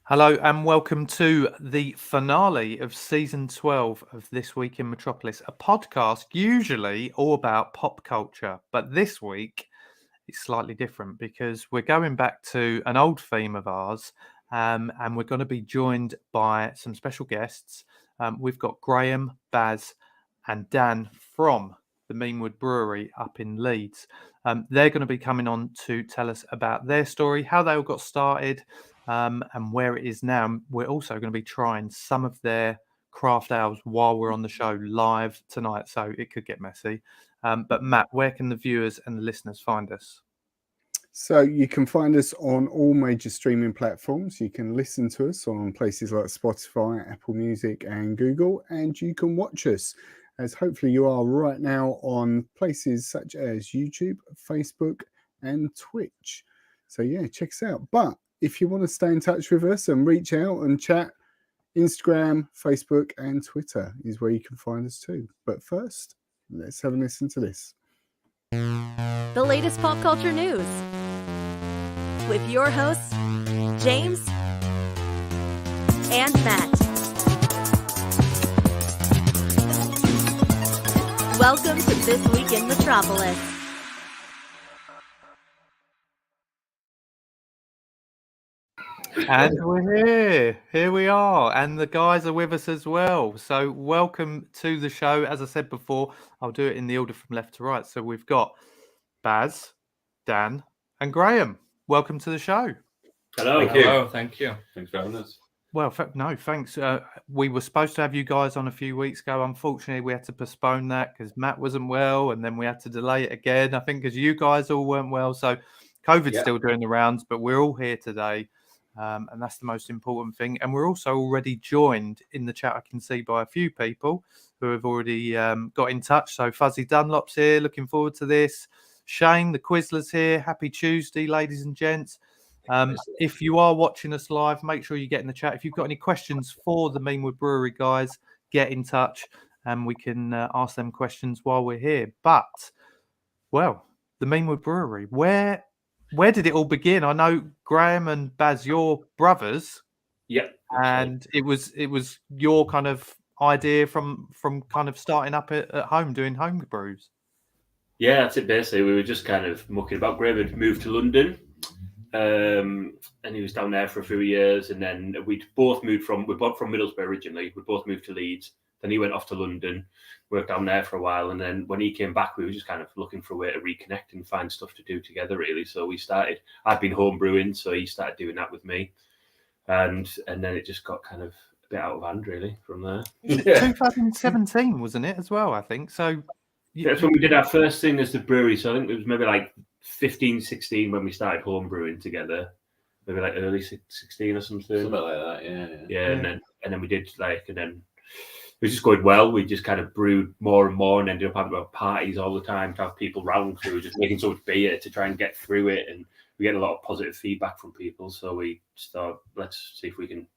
Hello and welcome to the finale of season 12 of This Week in Metropolis, a podcast usually all about pop culture, but this week it's slightly different because we're going back to an old theme of ours, and we're going to be joined by some special guests. We've got Graham, Baz and Dan from the Meanwood Brewery up in Leeds. They're going to be coming on to tell us about their story, how they all got started, and where it is now. We're also going to be trying some of their craft ales while we're on the show live tonight, so it could get messy. But Matt, where can the viewers and the listeners find us? So you can find us on all major streaming platforms. You can listen to us on places like Spotify, Apple Music and Google, and you can watch us, as hopefully you are right now, on places such as YouTube, Facebook and Twitch. So yeah, check us out. But if you want to stay in touch with us and reach out and chat, Instagram, Facebook and Twitter is where you can find us too. But first, let's have a listen to this. The latest pop culture news with your hosts, James and Matt. Welcome to This Week in Metropolis. And we're here we are, and the guys are with us as well. So welcome to the show. As I said before, I'll do it in the order from left to right. So we've got Baz, Dan and Graham. Welcome to the show. Hello. Thank you. Thanks for having us. Well, no, thanks. We were supposed to have you guys on a few weeks ago. Unfortunately, we had to postpone that because Matt wasn't well, and then we had to delay it again, I think, because you guys all weren't well. So COVID's still doing the rounds, but we're all here today. And that's the most important thing. And we're also already joined in the chat, I can see, by a few people who have already got in touch. So Fuzzy Dunlop's here, looking forward to this. Shane, the Quizler's here. Happy Tuesday, ladies and gents. If you are watching us live, make sure you get in the chat. If you've got any questions for the Meanwood Brewery guys, get in touch and we can ask them questions while we're here. But, well, the Meanwood Brewery, where did it all begin? I know Graham and Baz, you're brothers. Yeah. And it was your kind of idea from kind of starting up at home doing home brews. Yeah, that's it. Basically, we were just kind of mucking about. Graham had moved to London, and he was down there for a few years. And then we're both from Middlesbrough originally. We both moved to Leeds. Then he went off to London, worked down there for a while. And then when he came back, we were just kind of looking for a way to reconnect and find stuff to do together, really. So we started. I'd been home brewing, so he started doing that with me. And then it just got kind of a bit out of hand, really, from there. 2017, wasn't it, as well, I think? So that's when we did our first thing as the brewery. So I think it was maybe like 15, 16 when we started home brewing together. Maybe like early 16 or something. Something like that, yeah. And then we did and then it was just going well. We just kind of brewed more and more and ended up having parties all the time to have people round. So we were just making so much beer to try and get through it. And we get a lot of positive feedback from people. So we just thought, let's see if we can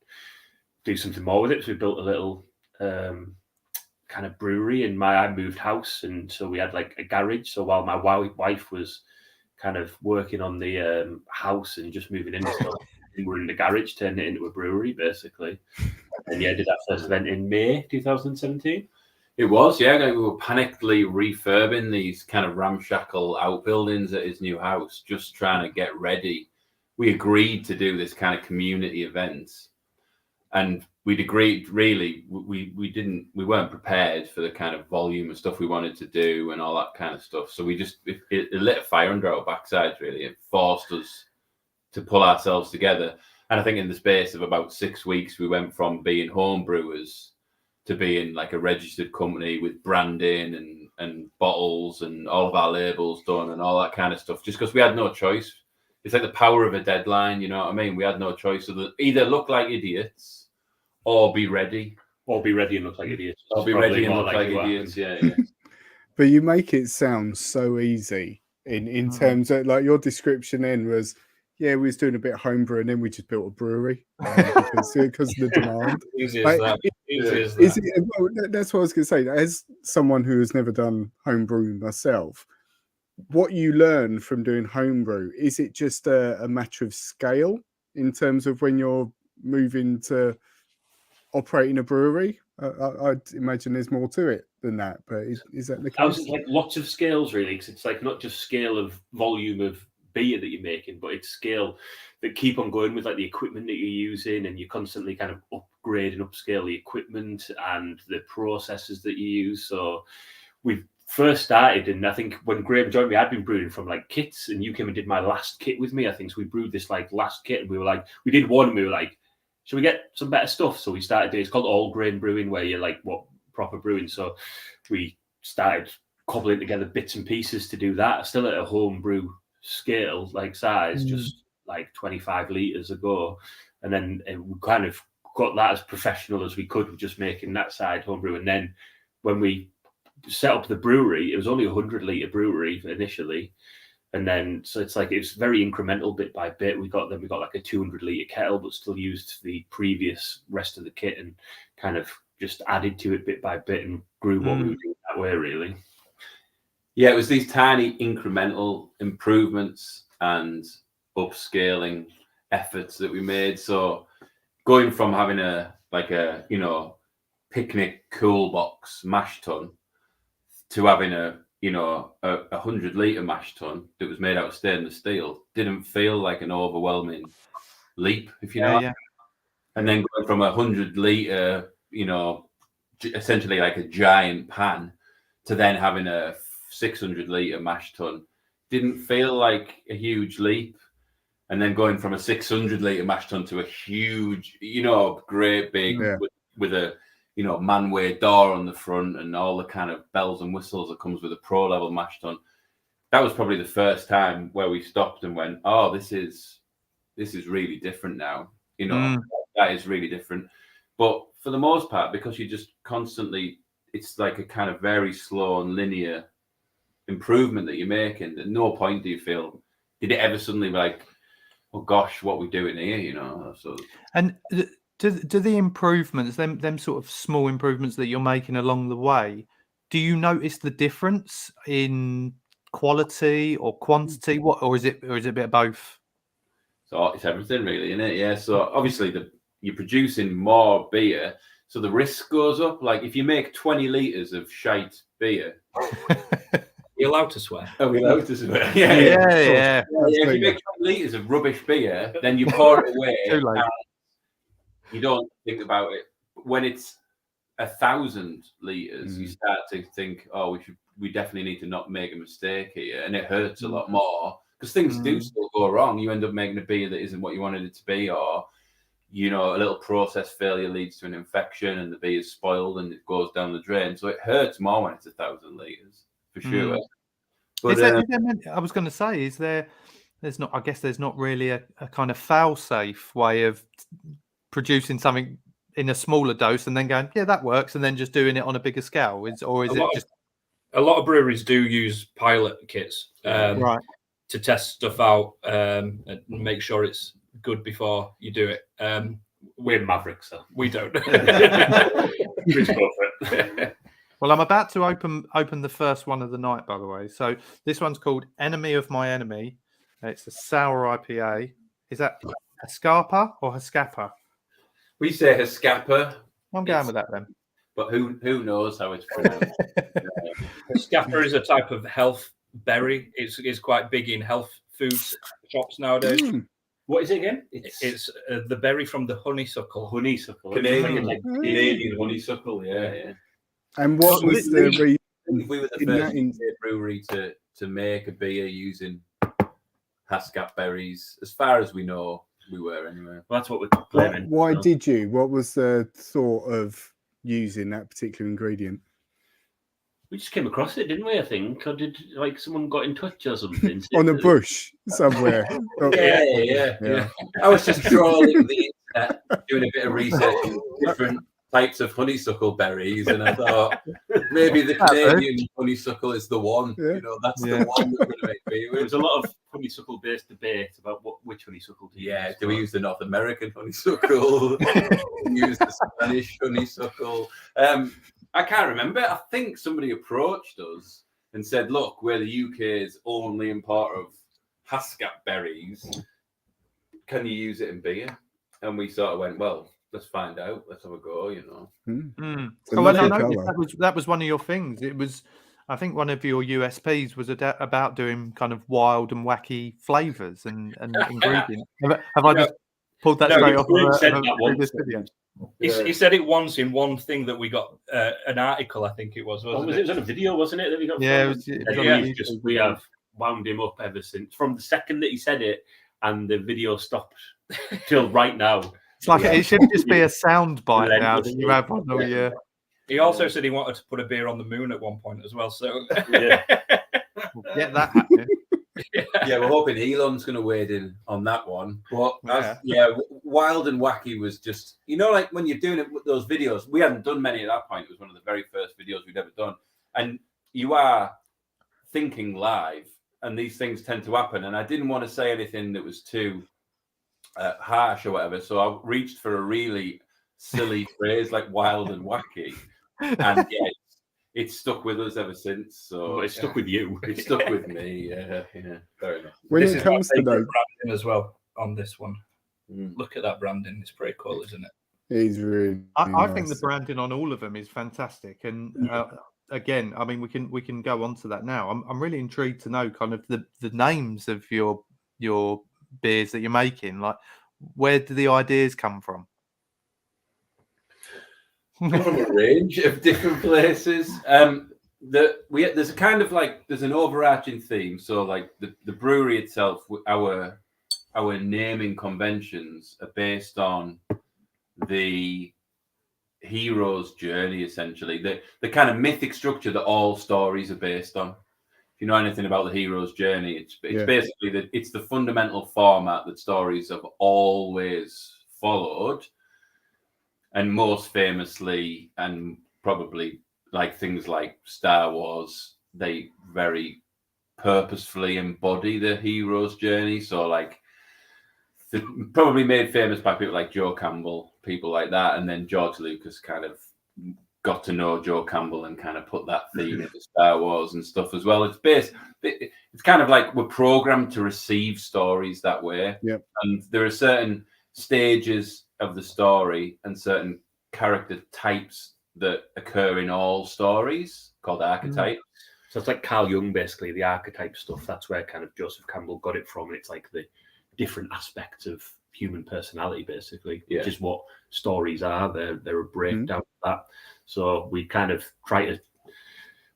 do something more with it. So we built a little kind of brewery, and I moved house, and so we had like a garage. So while my wife was kind of working on the house and just moving into stuff, we were in the garage, turned it into a brewery basically. And did our first event in May 2017. It was, we were panically refurbing these kind of ramshackle outbuildings at his new house, just trying to get ready. We agreed to do this kind of community event, and we'd agreed, really, we weren't prepared for the kind of volume of stuff we wanted to do and all that kind of stuff. So we just, it lit a fire under our backsides, really. It forced us to pull ourselves together. And I think in the space of about 6 weeks, we went from being home brewers to being like a registered company with branding and bottles and all of our labels done and all that kind of stuff, just because we had no choice. It's like the power of a deadline, you know what I mean? We had no choice. So either look like idiots or be ready. Or be ready and look like idiots. Or be ready and look like idiots, yeah. But you make it sound so easy in terms of, like, your description then was, we was doing a bit of homebrew and then we just built a brewery because of the demand. Easy as like, that. That's what I was going to say. As someone who has never done homebrew myself, what you learn from doing homebrew, is it just a matter of scale in terms of when you're moving to operating a brewery? I'd imagine there's more to it than that, but is that the I was case? like lots of scales really, because it's like not just scale of volume of beer that you're making, but it's scale that keep on going with like the equipment that you're using, and you're constantly kind of upgrade and upscale the equipment and the processes that you use. So we've first started, and I think when Graham joined me, I'd been brewing from like kits, and you came and did my last kit with me. I think so. We brewed this like last kit, and we did one, and we were like, should we get some better stuff? So we started doing, it's called all grain brewing, where you're like, what proper brewing. So we started cobbling together bits and pieces to do that. Still at a homebrew scale, like size, just like 25 litres ago. And then we kind of got that as professional as we could, just making that side homebrew. And then when we set up the brewery, it was only a 100-litre brewery initially. And then, so it's like, it's very incremental bit by bit. We got like a 200-litre kettle, but still used the previous rest of the kit and kind of just added to it bit by bit and grew what we were doing that way, really. Yeah, it was these tiny incremental improvements and upscaling efforts that we made. So going from having a picnic cool box mash tun to having a 100-litre mash tun that was made out of stainless steel didn't feel like an overwhelming leap, if you know. Yeah. And then going from 100-litre, essentially like a giant pan, to then having a 600-litre mash tun didn't feel like a huge leap. And then going from a 600-litre mash tun to a huge, great big with a manway door on the front and all the kind of bells and whistles that comes with a pro level mash tun. That was probably the first time where we stopped and went, oh, this is really different now. That is really different. But for the most part, because you just constantly, it's like a kind of very slow and linear improvement that you're making. At no point do you feel, did it ever suddenly be like, oh gosh, what are we doing here? So. And do the improvements, them sort of small improvements that you're making along the way, do you notice the difference in quality or quantity? Or is it a bit of both? So it's everything really, isn't it? Yeah. So obviously you're producing more beer, so the risk goes up. Like if you make 20 litres of shite beer, you're allowed to swear. Are we allowed to swear? Yeah. If you make 20 litres of rubbish beer, then you pour it away. Too late. You don't think about it. When it's 1,000 litres, you start to think, oh, we definitely need to not make a mistake here, and it hurts a lot more because things do still go wrong. You end up making a beer that isn't what you wanted it to be, or a little process failure leads to an infection, and the beer is spoiled and it goes down the drain. So it hurts more when it's 1,000 litres for sure. But I was going to say, there's not really a kind of fail-safe way of producing something in a smaller dose and then going, yeah, that works, and then just doing it on a bigger scale? A lot of breweries do use pilot kits right, to test stuff out and make sure it's good before you do it. We're mavericks, so we don't. Well, I'm about to open the first one of the night, by the way. So this one's called Enemy of My Enemy. It's a sour IPA. Is that Hascapa or Hascapa? We say Hascapa. I'm going with that then. But who knows how it's pronounced? Hascapa is a type of health berry. It's quite big in health food shops nowadays. What is it again? It's the berry from the honeysuckle. Canadian honeysuckle, yeah. And what was the reason? We were the first brewery to make a beer using Hascap berries. As far as we know, we were anyway. Well, that's what we're claiming. Why did you? What was the thought of using that particular ingredient? We just came across it, didn't we? I think, or did someone got in touch or something? On a bush somewhere. Yeah. I was just trawling the internet, doing a bit of research on different types of honeysuckle berries, and I thought maybe the Canadian honeysuckle is the one. That's the one that we're going to make beer with. There was a lot of honeysuckle-based debate about which honeysuckle to use. Yeah, do we use the North American honeysuckle? Do we use the Spanish honeysuckle? I can't remember. I think somebody approached us and said, "Look, we're the UK's only importer of Haskap berries. Can you use it in beer?" And we sort of went, "Well, let's find out. Let's have a go." It's a Oh, and I lovely noticed colour. that was one of your things. It was, I think, one of your USPs was about doing kind of wild and wacky flavors and ingredients. Have I just pulled that No, straight off Luke of said a that previous once. video? He said it once in one thing that we got an article, I think it was. Wasn't It was on a video, wasn't it? That we got. Yeah, from? it was And on we've YouTube. we have wound him up ever since. From the second that he said it, and the video stopped till right now. It's like it should just be a sound bite now that you have on the Yeah. He also said he wanted to put a beer on the moon at one point as well. So Yeah. get that happening. Yeah, we're hoping Elon's going to wade in on that one. But Yeah. Wild and Wacky was just, like when you're doing it with those videos, we hadn't done many at that point. It was one of the very first videos we'd ever done. And you are thinking live, and these things tend to happen. And I didn't want to say anything that was too harsh or whatever. So I reached for a really silly phrase like wild and wacky. And yeah, it's stuck with us ever since. So It's stuck with you. It's stuck with me. Yeah, fair enough. When this it is comes my to favourite those, branding as well on this one. Look at that branding; it's pretty cool, isn't it? it's really I think the nice. branding on all of them is fantastic. And again, I mean, we can go on to that now. I'm really intrigued to know kind of the names of your beers that you're making. Like, where do the ideas come from? From a range of different places. There's a kind of like there's an overarching theme. So like the brewery itself, our naming conventions are based on the hero's journey, essentially. The kind of mythic structure that all stories are based on. If you know anything about the hero's journey, it's basically that it's the fundamental format that stories have always followed. And most famously, and probably like things like Star Wars, they very purposefully embody the hero's journey. So like, probably made famous by people like Joe Campbell, people like that. And then George Lucas kind of got to know Joe Campbell and kind of put that theme into Star Wars and stuff as well. It's kind of like we're programmed to receive stories that way. Yep. And there are certain stages of the story and certain character types that occur in all stories called archetypes. So it's like Carl Jung, basically, the archetype stuff. That's where kind of Joseph Campbell got it from. And it's like the different aspects of human personality, basically, which is what stories are. They're a breakdown of that. So we kind of try to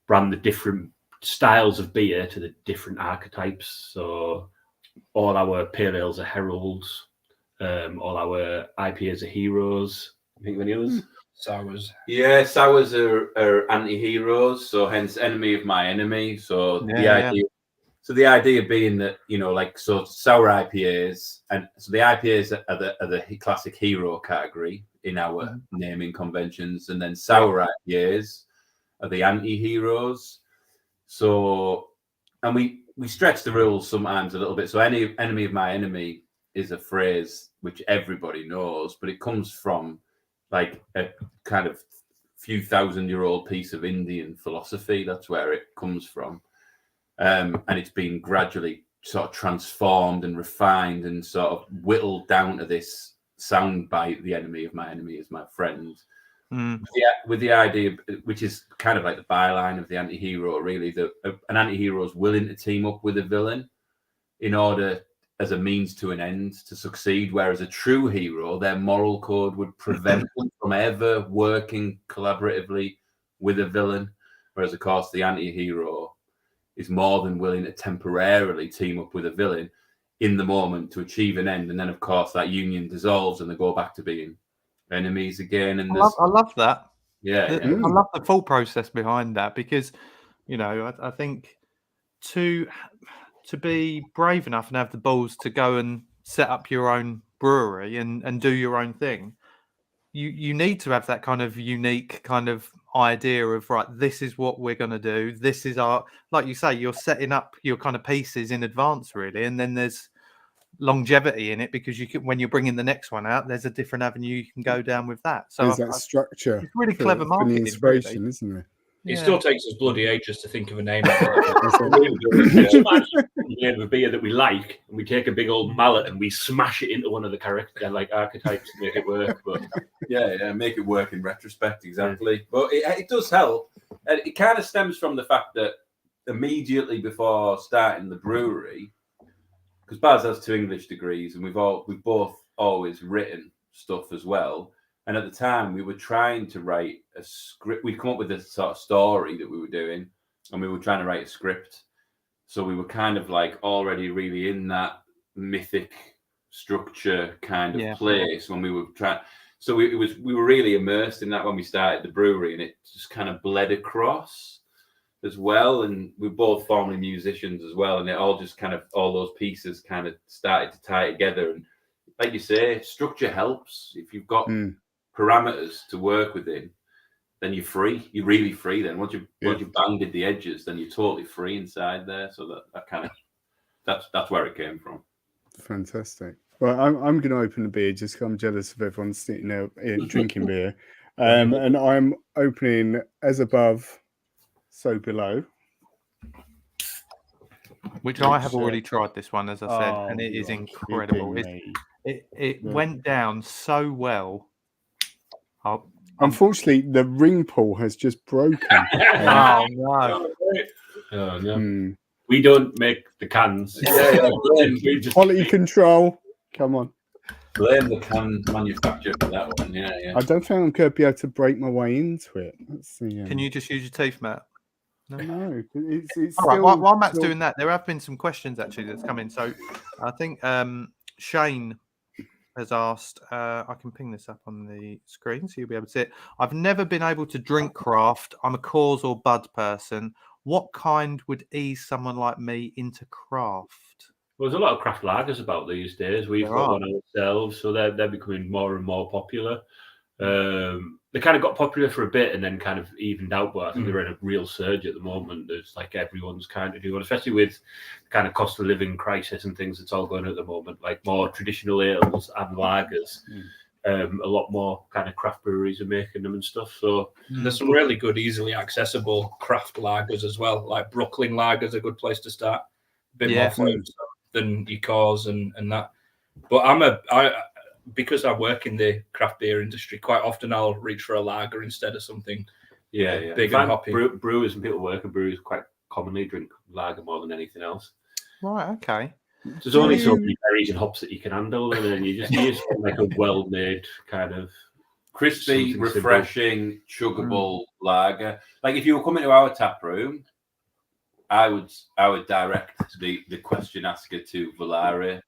brand the different styles of beer to the different archetypes. So all our pale ales are heralds. All our IPAs are heroes. I think of any others? Sours. Yeah, sours are anti-heroes, so hence enemy of my enemy. So the idea being that, so sour IPAs, and so the IPAs are the classic hero category in our naming conventions, and then sour IPAs are the anti-heroes. So, and we stretch the rules sometimes a little bit. So enemy of my enemy is a phrase which everybody knows, but it comes from like a kind of few thousand-year-old piece of Indian philosophy. That's where it comes from. And it's been gradually sort of transformed and refined and sort of whittled down to this sound bite, the enemy of my enemy is my friend. With the idea, which is kind of like the byline of the anti-hero, really, that an anti-hero is willing to team up with a villain in order as a means to an end to succeed, whereas a true hero, their moral code would prevent them from ever working collaboratively with a villain, whereas of course the anti-hero is more than willing to temporarily team up with a villain in the moment to achieve an end, and then of course that union dissolves and they go back to being enemies again. And I love that. I love the full process behind that, because I think to be brave enough and have the balls to go and set up your own brewery and do your own thing, you need to have that kind of unique kind of idea of, right, this is what we're going to do. This is our, like you say, you're setting up your kind of pieces in advance, really. And then there's longevity in it, because you can, when you're bringing the next one out, there's a different avenue you can go down with that. So there's that structure. It's really clever marketing, the inspiration, really. isn't there? It Yeah. still takes us bloody ages to think of a name. The name of a beer that we like, and we take a big old mallet and we smash it into one of the character like archetypes to make it work. But yeah, make it work in retrospect, exactly. But it does help. And it kind of stems from the fact that immediately before starting the brewery, because Baz has 2 English degrees, and we've both always written stuff as well. And at the time, we were trying to write a script. We'd come up with this sort of story that we were doing, and we were trying to write a script. So we were kind of like already really in that mythic structure kind of place when we were trying. So we were really immersed in that when we started the brewery, and it just kind of bled across as well. And we're both formerly musicians as well, and it all just kind of, all those pieces kind of started to tie together. And like you say, structure helps. If you've got parameters to work within, then you're free. You're really free. Then once you've banded the edges, then you're totally free inside there. So that kind of that's where it came from. Fantastic. Well, I'm going to open the beer just because I'm jealous of everyone sitting there drinking beer, and I'm opening as above, so below. Which I have already tried this one, as I said, and it is incredible. It went down so well. Unfortunately, the ring pull has just broken. Oh no! Oh no! We don't make the cans. We just Quality control. Come on. Blame the can manufacturer for that one. Yeah. I don't think I'm going to be able to break my way into it. Let's see. Can you just use your teeth, Matt? No. It's all right. still, While Matt's doing that, there have been some questions actually that's come in. So I think Shane has asked, I can ping this up on the screen so you'll be able to see it. I've never been able to drink craft. I'm a cause or bud person. What kind would ease someone like me into craft? Well, there's a lot of craft lagers about these days. We've got one ourselves, so they're becoming more and more popular. They kind of got popular for a bit and then kind of evened out, but I think they're in a real surge at the moment. It's like everyone's kind of doing, especially with the kind of cost of living crisis and things that's all going on at the moment, like more traditional ales and lagers. A lot more kind of craft breweries are making them and stuff. So there's some really good, easily accessible craft lagers as well. Like Brooklyn Lager's a good place to start. A bit more flavor than your cause and that. But because I work in the craft beer industry, quite often I'll reach for a lager instead of something big and hoppy. Brewers and people working breweries quite commonly drink lager more than anything else. Right, okay. There's only so many berries and hops that you can handle, and then you just want like a well-made kind of crispy, refreshing, chuggable lager. Like if you were coming to our tap room, I would direct the question asker to Volare.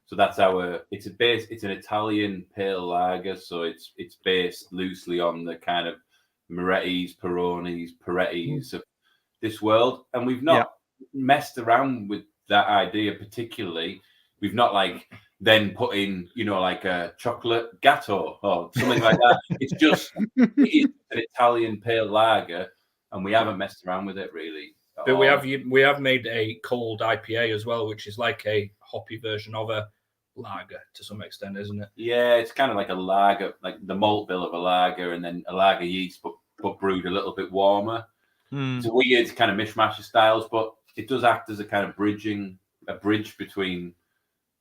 So that's it's an Italian pale lager, so it's based loosely on the kind of Moretti's, Peronis, Peretti's of this world, and we've not messed around with that idea particularly. We've not like then put in, like a chocolate gatto or something like that. It's just an Italian pale lager, and we haven't messed around with it really. But we have made a cold IPA as well, which is like a hoppy version of a lager to some extent, isn't it? Yeah, it's kind of like a lager, like the malt bill of a lager, and then a lager yeast, but brewed a little bit warmer. It's a weird kind of mishmash of styles, but it does act as a kind of bridge between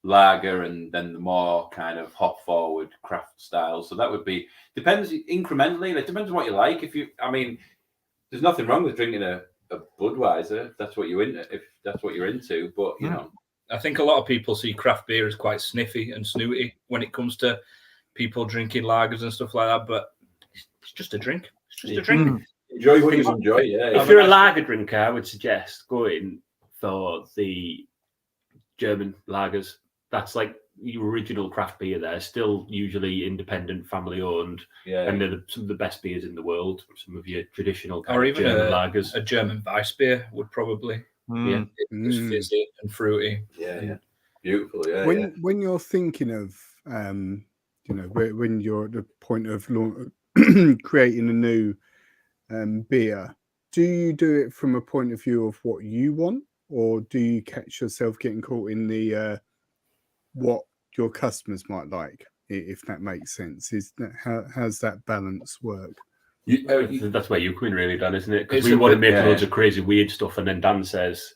lager and then the more kind of hop forward craft styles. So that would be depends incrementally. It depends on what you like. There's nothing wrong with drinking a Budweiser if that's what you're into. But I think a lot of people see craft beer as quite sniffy and snooty when it comes to people drinking lagers and stuff like that. But it's just a drink. It's just a drink. Enjoy what you enjoy. Yeah. If you're a lager drinker, I would suggest going for the German lagers. That's like your original craft beer. They're still usually independent, family owned, and they're some of the best beers in the world. Some of your traditional kind of German lagers. A German Weiss beer would probably it's fizzy and fruity. Yeah. Beautiful. Yeah. When you're thinking of when you're at the point of creating a new beer, do you do it from a point of view of what you want, or do you catch yourself getting caught in the what your customers might like, if that makes sense? How's that balance work? That's where you come in, really, Dan, isn't it? Because we want to make loads of crazy, weird stuff, and then Dan says,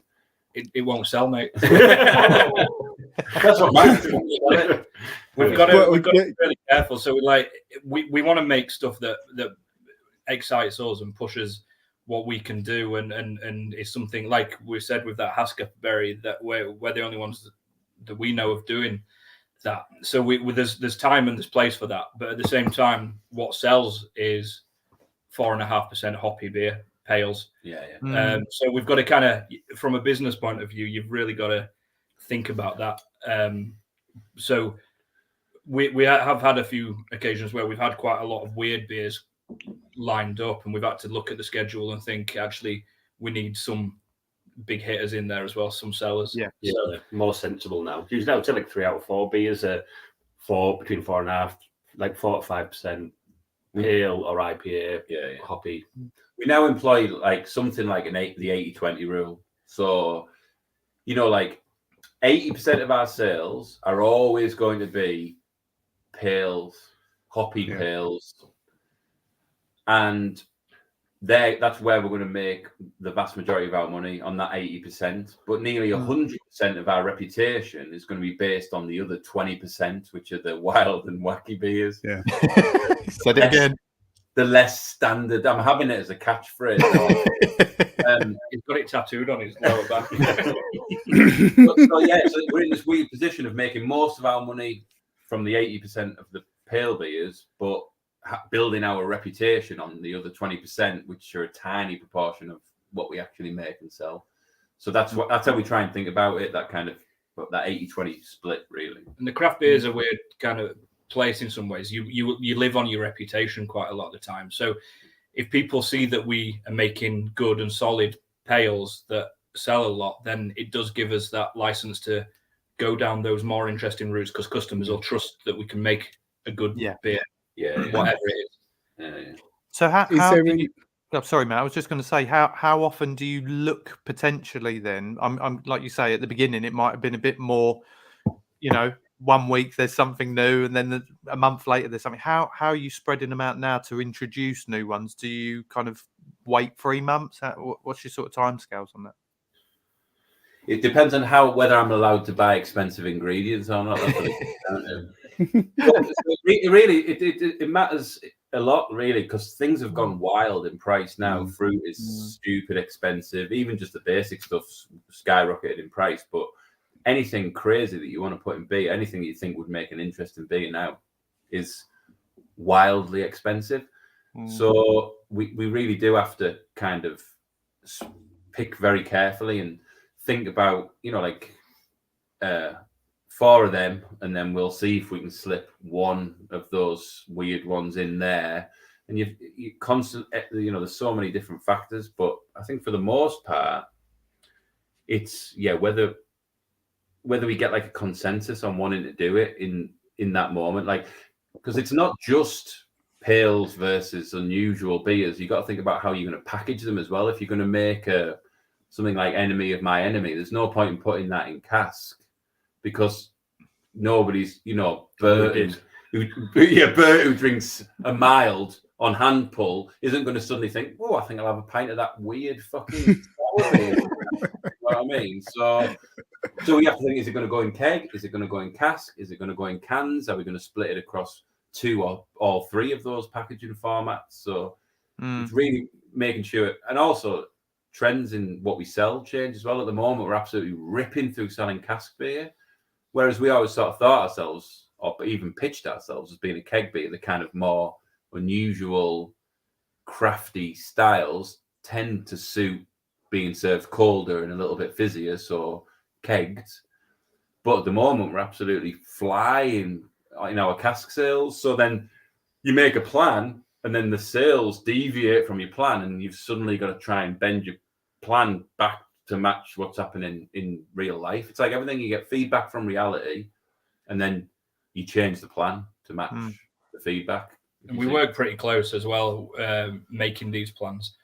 "It won't sell, mate." That's what matters. We've got to be really careful. So we want to make stuff that excites us and pushes what we can do, and is something like we said with that Hasker berry, that we're the only ones that we know of doing that. So there's time and there's place for that, but at the same time, what sells is 4.5% hoppy beer pales. So we've got to kind of, from a business point of view, you've really got to think about that. So we have had a few occasions where we've had quite a lot of weird beers lined up, and we've had to look at the schedule and think, actually, we need some big hitters in there as well, some sellers. So more sensible now. Usually I would say like 3 out of 4 beers are between 4.5, like 4 to 5% pale or IPA, hoppy. We now employ like something like the 80-20 rule. So, like 80% of our sales are always going to be pales, hoppy pales. And that's where we're going to make the vast majority of our money, on that 80%. But nearly 100% of our reputation is going to be based on the other 20%, which are the wild and wacky beers. Yeah. Said it again. The less standard. I'm having it as a catchphrase. He's got it tattooed on his lower back. So we're in this weird position of making most of our money from the 80% of the pale beers, but building our reputation on the other 20%, which are a tiny proportion of what we actually make and sell. So that's how we try and think about it. That kind of that 80-20 split, really. And the craft beer is a weird kind of place in some ways. You live on your reputation quite a lot of the time. So if people see that we are making good and solid pales that sell a lot, then it does give us that license to go down those more interesting routes, because customers will trust that we can make a good beer, whatever it is. So how do you... I'm sorry, Matt. I was just going to say, how often do you look potentially then? I'm like you say, at the beginning, it might have been a bit more, 1 week there's something new, and then a month later there's something. How are you spreading them out now to introduce new ones? Do you kind of wait 3 months? What's your sort of timescales on that? It depends on whether I'm allowed to buy expensive ingredients or not. It matters a lot, really, because things have gone wild in price now. Fruit is stupid expensive. Even just the basic stuff's skyrocketed in price. But anything crazy that you want to put in beer, anything you think would make an interesting beer now, is wildly expensive. So we really do have to kind of pick very carefully and think about, 4 of them, and then we'll see if we can slip one of those weird ones in there. And you constantly, there's so many different factors, but I think for the most part, it's whether we get like a consensus on wanting to do it in that moment, because it's not just pales versus unusual beers. You got to think about how you're going to package them as well. If you're going to make something like Enemy of My Enemy, there's no point in putting that in cask, because nobody's, Bert who drinks a mild on hand pull isn't going to suddenly think, oh, I think I'll have a pint of that weird fucking sour beer. You know what I mean? So we have to think, is it going to go in keg? Is it going to go in cask? Is it going to go in cans? Are we going to split it across 2 or all 3 of those packaging formats? So it's really making sure, and also trends in what we sell change as well. At the moment, we're absolutely ripping through selling cask beer, whereas we always sort of thought ourselves, or even pitched ourselves, as being a keg beer. The kind of more unusual, crafty styles tend to suit being served colder and a little bit fizzier, so kegged. But at the moment, we're absolutely flying in our cask sales. So then you make a plan, and then the sales deviate from your plan, and you've suddenly got to try and bend your plan back to match what's happening in real life. It's like everything, you get feedback from reality, and then you change the plan to match the feedback. And we work pretty close as well, making these plans.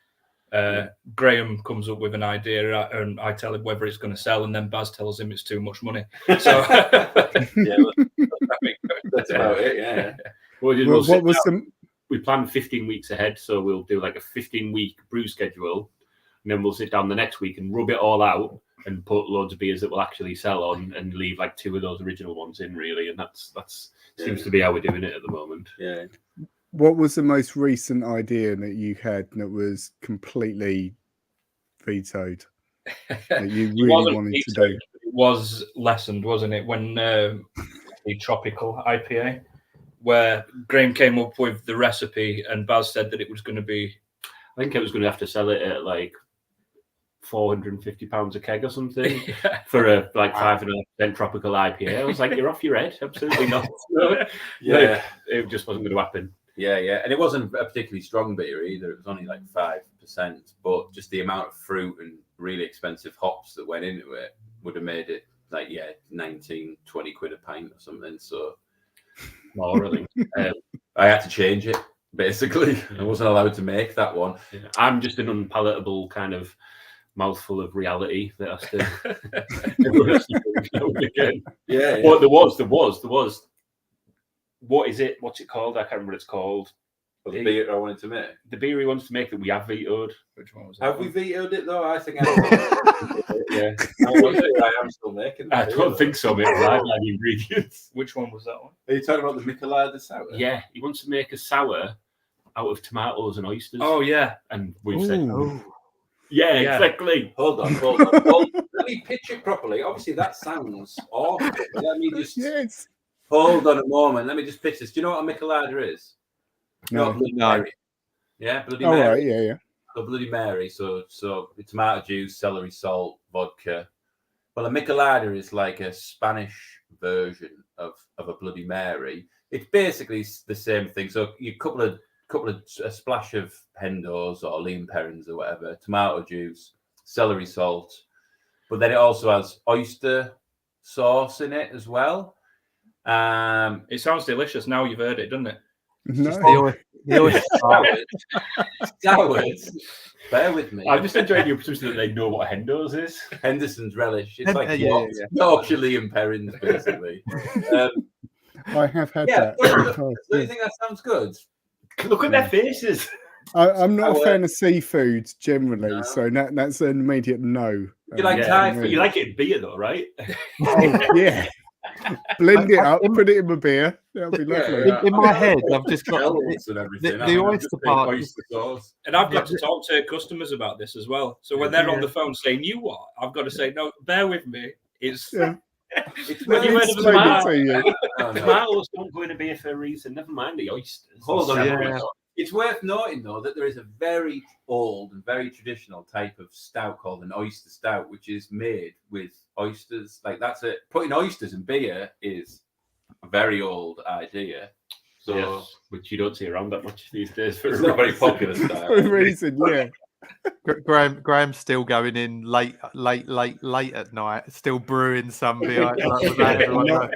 Graham comes up with an idea, and I tell him whether it's going to sell, and then Baz tells him it's too much money. So that's about it. Yeah. What was we plan 15 weeks ahead, so we'll do like a 15-week brew schedule, and then we'll sit down the next week and rub it all out and put loads of beers that will actually sell on, and leave like 2 of those original ones in, really. And that's seems to be how we're doing it at the moment. Yeah. What was the most recent idea that you had that was completely vetoed that you really wanted to do? It was lessened, wasn't it? When the tropical IPA, where Graham came up with the recipe and Baz said that it was going to be, I think it was going to have to sell it at like £450 a keg or something for a like 5.5% tropical IPA. I was like, you're off your head. Absolutely not. Yeah. It just wasn't going to happen. Yeah, yeah. And it wasn't a particularly strong beer either. It was only like 5%, but just the amount of fruit and really expensive hops that went into it would have made it like, 19, 20 quid a pint or something. So More, really. I had to change it, basically. I wasn't allowed to make that one. Yeah. I'm just an unpalatable kind of mouthful of reality that has to again. Yeah. But there was. What is it? What's it called? I can't remember what it's called. The beer I wanted to make. The beer he wants to make that we have vetoed. which one was Have we vetoed it though? I think yeah. I am still making. I don't think so, mate. I like the ingredients. Which one was that one? Are you talking about the Michelada sour? Yeah, he wants to make a sour out of tomatoes and oysters. Oh yeah, and we've said, Ooh. yeah, Yeah. exactly. Hold on. Well, let me pitch it properly. Obviously, that sounds awful. But let me just Yes. hold on a moment. Let me just pitch this. Do you know what a Michelada is? No. Bloody No. Mary. Yeah, Bloody All Mary. right. Yeah. Yeah. So Bloody Mary. So tomato juice, celery, salt, vodka. Well, a Michelada is like a Spanish version of a Bloody Mary. It's basically the same thing. So you a splash of Hendos or Lean Perrins or whatever, tomato juice, celery salt, but then it also has oyster sauce in it as well. it sounds delicious. Now you've heard it, doesn't it? No. Sours. Bear with me. I'm just enjoying your presumption that they know what Hendo's is. Henderson's relish. It's like yeah. Yorkshire Lean Perrins, basically. I have had Yeah, that. do you think that sounds good? Look at their faces. I'm not a Sour. fan of seafood generally, No. so that's an immediate no. You like Yeah, Thai but food? you like it in beer, though, right? Oh, yeah. Blend it up, put it in my beer. That'll be lovely. In my head, I've just got Shells and everything. the oyster just part. oyster sauce. And I've got to talk to customers about this as well. So when they're on the phone saying, "You what?" I've got to say, "No, bear with me." It's Yeah. It's When you very heard of Explain it tomato- to you. no, no. Tomatoes don't go in a beer for a reason. Never mind the oysters. Hold on. Yeah. It's worth noting, though, that there is a very old and very traditional type of stout called an oyster stout, which is made with oysters. Like, that's it. Putting oysters in beer is a very old idea. So Yes, which you don't see around that much these days. For it's not very popular style. For a reason, yeah. Graham's still going in late at night, still brewing some beer.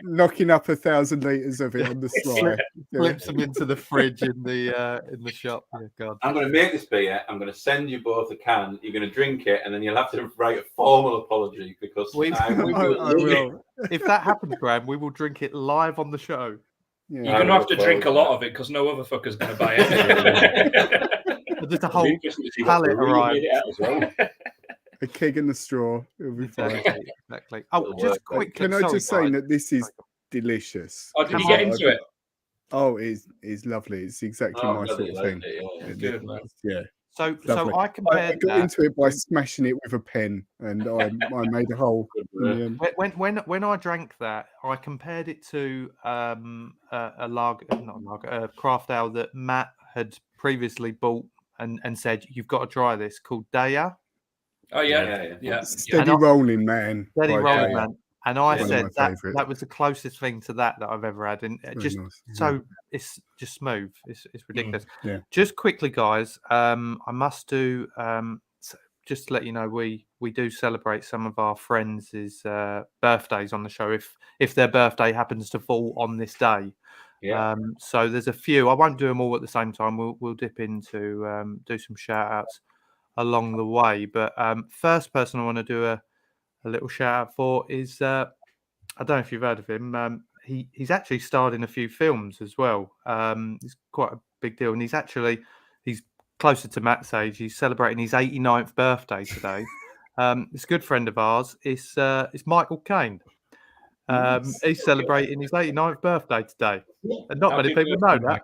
Knocking up 1,000 litres of it on the sly. Flips them into the fridge in the shop. Oh, God. I'm going to make this beer. I'm going to send you both a can. You're going to drink it, and then you'll have to write a formal apology because We- I will. I will. If that happens, Graham, we will drink it live on the show. you're Yeah. going to have to drink a lot of it because no other fucker's going to buy it. There's a It'll whole be interesting to see what palette brewery arrived. made it at as well. A keg and a straw. It'll be fine. Exactly. Oh, It'll just work. quick. Can I sorry, just say guys. that this is delicious? Oh, did you get into it? Oh, it's lovely. It's exactly Oh, my bloody sort of liked thing. it, yeah. Good, man. Yeah. So Lovely. I I compared got that. into it by smashing it with a pen, and I made a hole. in the end. When I drank that, I compared it to a lager, not a lager, a craft ale that Matt had previously bought and said you've got to try this, called Daya, Oh yeah, yeah. Steady I- rolling man. Steady by Rolling Daya. Man. And I One of said my that favourites. was the closest thing to that I've ever had, and Very just nice. so it's just smooth. It's ridiculous. Yeah. Just quickly, guys, I must do just to let you know we do celebrate some of our friends' birthdays on the show if their birthday happens to fall on this day. Yeah. So there's a few. I won't do them all at the same time. We'll dip into do some shout outs along the way. But first person I want to do a little shout out for is I don't know if you've heard of him. He's actually starred in a few films as well. He's quite big deal. And he's closer to Matt's age. He's celebrating his 89th birthday today. It's a good friend of ours. It's Michael Caine. He's celebrating his 89th birthday today, and not many people know that.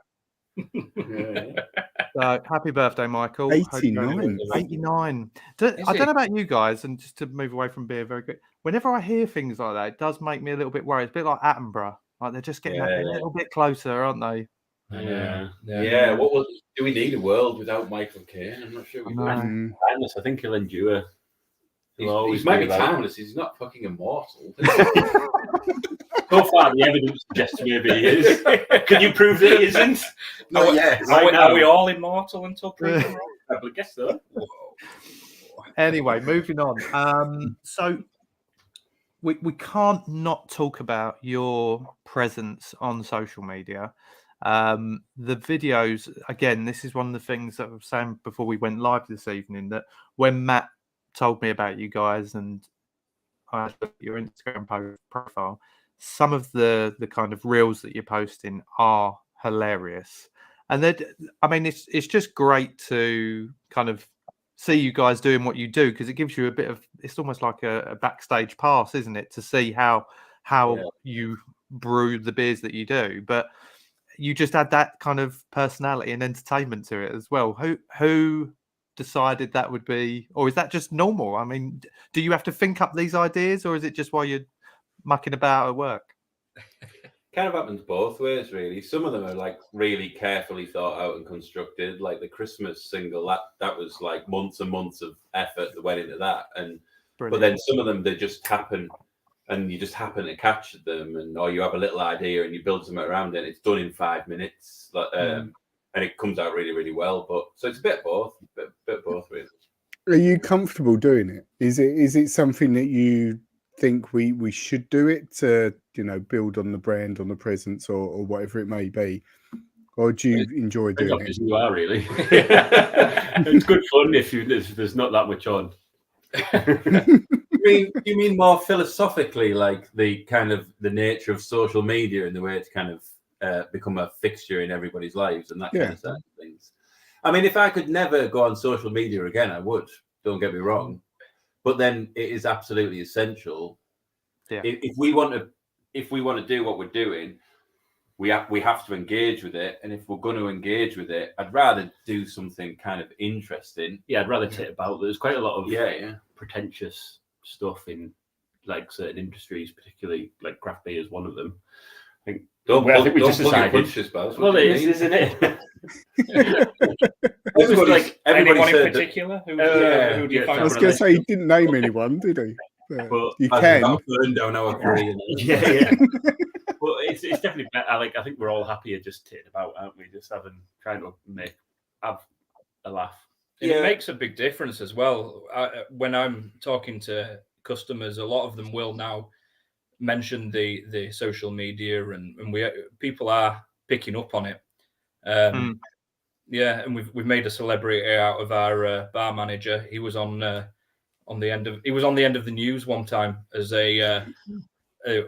So happy birthday, Michael. 89. 89. I don't know about you guys, and just to move away from beer very quick, whenever I hear things like that, it does make me a little bit worried. It's a bit like Attenborough. Like they're just getting a little bit closer, aren't they? Yeah. Do we need a world without Michael Caine? I'm not sure we do. Timeless. I think he'll endure. He might be timeless. He's not fucking immortal. So far, the evidence suggests maybe he is. Can you prove that he isn't? Not yet. Are we all immortal until proven wrong? I would guess so. Anyway, moving on. So we can't not talk about your presence on social media. The videos, again, this is one of the things that I was saying before we went live this evening, that when Matt told me about you guys and I looked at your Instagram profile, some of the kind of reels that you're posting are hilarious. And it's just great to kind of see you guys doing what you do, because it gives you a bit of, it's almost like a backstage pass, isn't it, to see how you brew the beers that you do. But you just add that kind of personality and entertainment to it as well. Who decided that would be, or is that just normal? I mean, do you have to think up these ideas, or is it just while you're mucking about at work? Kind of happens both ways, really. Some of them are like really carefully thought out and constructed, like the Christmas single. That was like months and months of effort that went into that. And Brilliant. But then some of them, they just happen, and you just happen to catch them, or you have a little idea and you build something around it. And it's done in 5 minutes, and it comes out really, really well. But so it's a bit both, really. Are you comfortable doing it? Is it something that you think we should do it to, build on the brand, on the presence, or whatever it may be? Or do you enjoy doing it? You are, really. It's good fun if there's not that much on. You mean more philosophically, like the kind of the nature of social media and the way it's kind of become a fixture in everybody's lives and that kind of side of things? I mean, if I could never go on social media again, I would. Don't get me wrong. But then it is absolutely essential. Yeah. If we want to do what we're doing, we have to engage with it. And if we're going to engage with it, I'd rather do something kind of interesting. Yeah, I'd rather tit about. There's quite a lot of pretentious stuff in like certain industries, particularly like craft beer is one of them. I think we just decided. Well, it is, isn't it? It was like anyone in particular? Who do you find? I was going to say he didn't name anyone, did he? But you can. Burn down our career. Yeah. But it's definitely better. I think we're all happier just titting about, aren't we? Just trying to have a laugh. And it makes a big difference as well. When I'm talking to customers, a lot of them will now mention the social media, and people are picking up on it. Yeah, and we've made a celebrity out of our bar manager. He was on the end of the news one time as a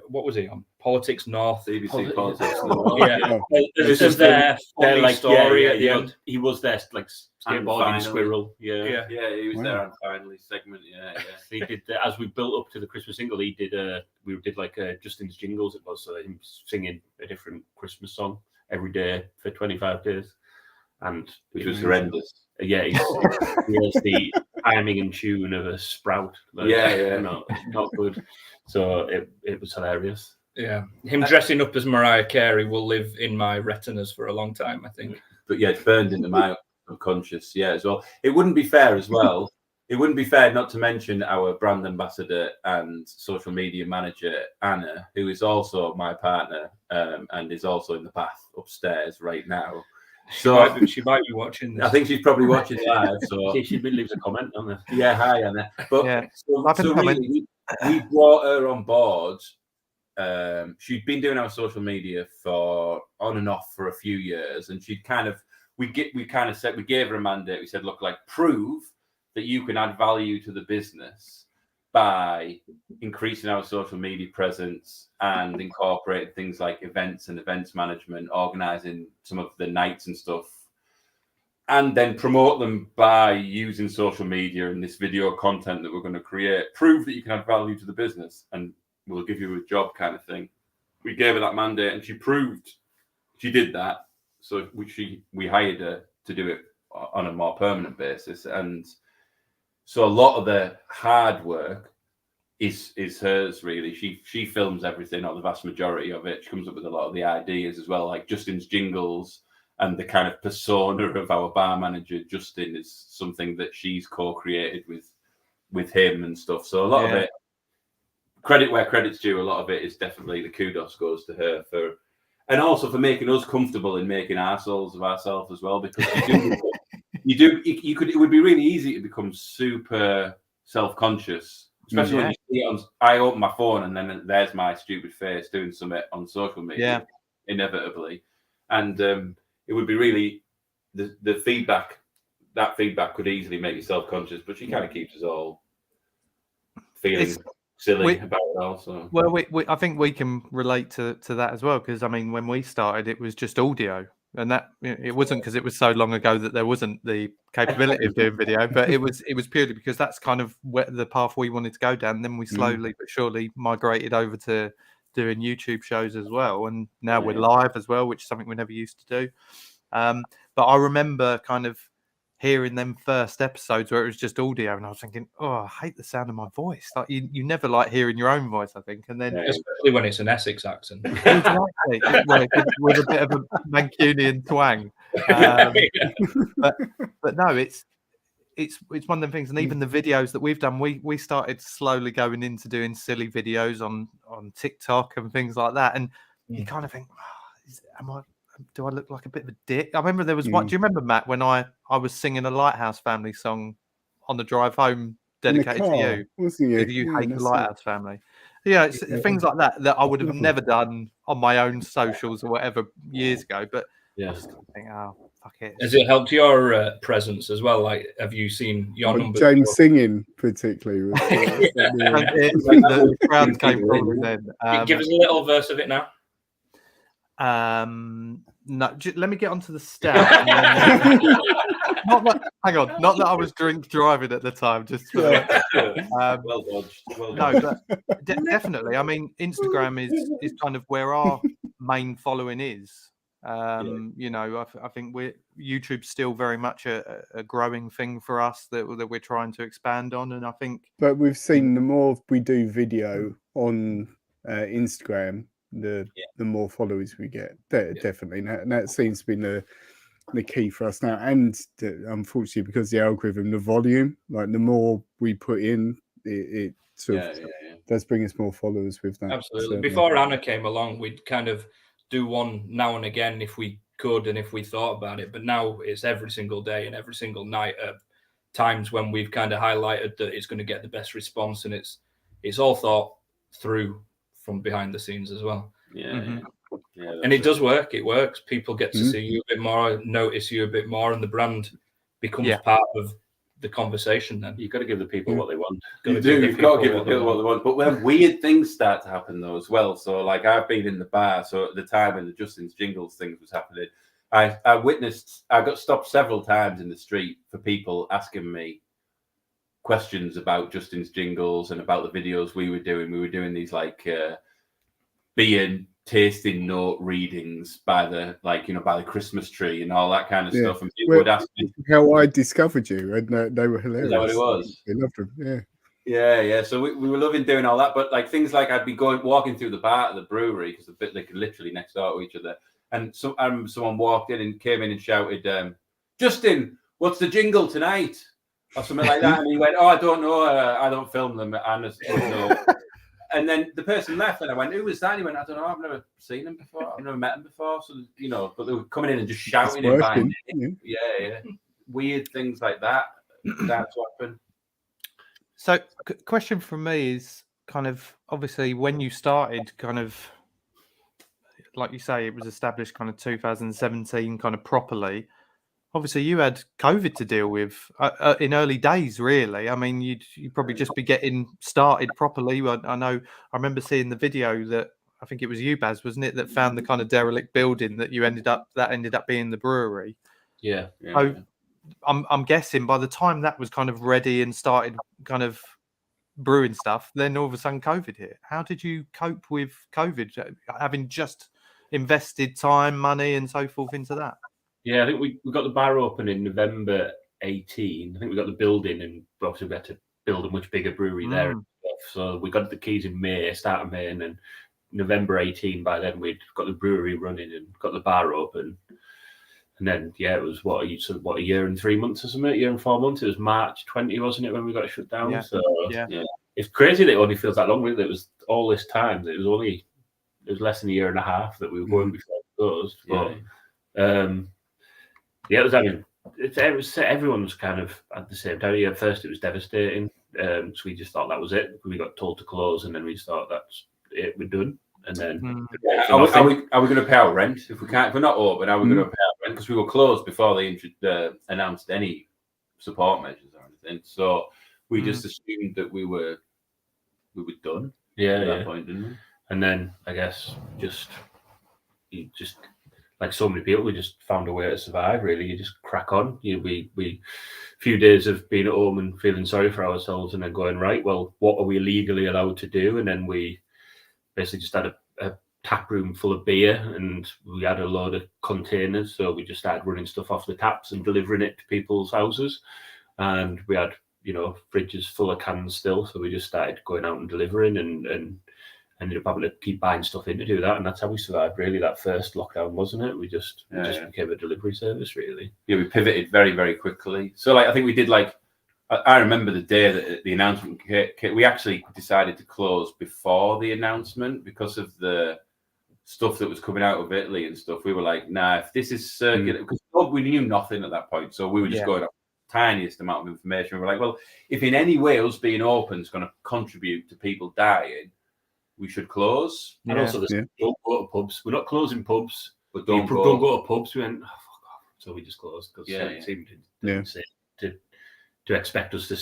what was he on? Politics North. BBC Politics North. Yeah, this is their funny story at the end. He was there like skateboarding squirrel. Yeah, he was there on finally segment. Yeah. He did as we built up to the Christmas single. We did like Justin's jingles. It was him singing a different Christmas song every day for 25 days, and which was horrendous. Yeah, he has the timing and tune of a sprout. Not good. So it was hilarious. Yeah, him dressing up as Mariah Carey will live in my retinas for a long time, I think. But yeah, it's burned into my subconscious. Yeah, as well. It wouldn't be fair as well. It wouldn't be fair not to mention our brand ambassador and social media manager, Anna, who is also my partner and is also in the bath upstairs right now. So she might be watching this. I think she's probably watching live. So she leaves a comment on this. Yeah, hi Anna. But so really, we brought her on board. She'd been doing our social media for on and off for a few years, and we gave her a mandate. We said, look, like prove that you can add value to the business by increasing our social media presence and incorporating things like events and events management, organizing some of the nights and stuff and then promote them by using social media and this video content that we're going to create. Prove that you can add value to the business, and we'll give you a job, kind of thing. We gave her that mandate, and she proved she did that. So we hired her to do it on a more permanent basis, and so a lot of the hard work is hers, really. She films everything, or the vast majority of it. She comes up with a lot of the ideas as well, like Justin's jingles. And the kind of persona of our bar manager, Justin, is something that she's co-created with him and stuff. So a lot of it, credit where credit's due, a lot of it is definitely the kudos goes to her for, and also for making us comfortable in making arseholes of ourselves as well. Because it would be really easy to become super self-conscious, especially when you see it on. I open my phone and then there's my stupid face doing something on social media, inevitably, and it would be really the feedback. That feedback could easily make you self-conscious, but she kind of keeps us all feeling silly about it also. Well, I think we can relate to that as well, because I mean, when we started, it was just audio, and that it wasn't because it was so long ago that there wasn't the capability of doing video, but it was purely because that's kind of the path we wanted to go down. And then we slowly but surely migrated over to doing YouTube shows as well, and now we're live as well, which is something we never used to do. But I remember kind of hearing them first episodes where it was just audio, and I was thinking, oh, I hate the sound of my voice. Like you never like hearing your own voice, I think. And then especially when it's an Essex accent. Exactly. with a bit of a Mancunian twang. But no, it's one of them things. And even the videos that we've done, we started slowly going into doing silly videos on TikTok and things like that. And you kind of think, do I look like a bit of a dick? I remember there was one. Do you remember, Matt, when I was singing a Lighthouse Family song on the drive home, dedicated to you? Wasn't you? Did you hate the Lighthouse Family? Yeah, it's things like that I would have never done on my own socials or whatever years ago. But I just think, oh, fuck it. Has it helped your presence as well? Like, have you seen your numbers? James singing, particularly. The crowd came rolling then. Give us a little verse of it now. No, let me get onto the stat. Hang on, not that I was drink driving at the time. Just well dodged. No, but definitely. I mean, Instagram is kind of where our main following is. You know, I think YouTube's still very much a growing thing for us that we're trying to expand on, and I think. But we've seen the more we do video on Instagram, the more followers we get. Definitely, and that seems to be the key for us now. And unfortunately, because the algorithm, the volume, like the more we put in, it sort of does bring us more followers with that. Absolutely. Certainly. Before Anna came along, we'd kind of do one now and again if we could and if we thought about it. But now it's every single day and every single night at times when we've kind of highlighted that it's going to get the best response, and it's all thought through from behind the scenes as well. And it does work. It works. People get to see you a bit more, notice you a bit more, and the brand becomes part of the conversation. Then you've got to give the people what they want. You've got to give the people what they want. But when weird things start to happen though as well. So like I've been in the bar. So at the time when the Justin's Jingles thing was happening, I got stopped several times in the street for people asking me questions about Justin's Jingles and about the videos we were doing. We were doing these like beer tasting note readings by the Christmas tree and all that kind of stuff. And people would ask me how I discovered you, and they were hilarious. Is that what it was? They loved them. Yeah. So we were loving doing all that, but like things like I'd be walking through the bar at the brewery because they could literally next door to each other, and someone walked in and came in and shouted, "Justin, what's the jingle tonight?" or something like that, and he went, "Oh, I don't know. I don't film them. I just don't know." And then the person left, and I went, "Who was that?" And he went, "I don't know. I've never seen him before. I've never met him before." So but they were coming in and just shouting in behind it. Yeah. Weird things like that start to happen. So, question from me is kind of obviously when you started, kind of like you say, it was established kind of 2017, kind of properly. Obviously, you had COVID to deal with in early days, really. I mean, you'd probably just be getting started properly. I know. I remember seeing the video that I think it was you, Baz, wasn't it, that found the kind of derelict building that ended up being the brewery. Yeah. So I'm guessing by the time that was kind of ready and started kind of brewing stuff, then all of a sudden COVID hit. How did you cope with COVID, having just invested time, money, and so forth into that? Yeah, I think we got the bar open in November 18. I think we got the building, and obviously we had to build a much bigger brewery there and stuff. So we got the keys in May, start of May, and then November 18. By then we'd got the brewery running and got the bar open. And then it was what a year and 3 months or something, a year and 4 months. It was March 20, wasn't it, when we got it shut down? Yeah. So it's crazy that it only feels that long. It was all this time. It was less than a year and a half that we were going before it closed. But it was. I mean, it was everyone was kind of at the same time. At first, it was devastating. So we just thought that was it. We got told to close, and then we just thought that's it. We're done. And then are we going to pay our rent if we can't? If we're not open, are we going to pay our rent? Because we were closed before they announced any support measures or anything. So we just assumed that we were done. At that point, didn't we? And then I guess just like so many people, we just found a way to survive. Really, you just crack on. We few days of being at home and feeling sorry for ourselves, and then going, right, well, what are we legally allowed to do? And then we basically just had a tap room full of beer, and we had a load of containers. So we just started running stuff off the taps and delivering it to people's houses. And we had, fridges full of cans still. So we just started going out and delivering and ended up having to keep buying stuff in to do that. And that's how we survived, really, that first lockdown, wasn't it? We just became a delivery service, really. Yeah, we pivoted very, very quickly. So, I think we did, I remember the day that the announcement came. We actually decided to close before the announcement because of the stuff that was coming out of Italy and stuff. We were like, nah, if this is circular, because we knew nothing at that point. So we were just going up the tiniest amount of information. We were like, well, if in any way us being open is going to contribute to people dying, we should close. And also, don't go to pubs. We're not closing pubs, but don't go to pubs. We went, oh, fuck off. So we just closed because it seemed to expect us to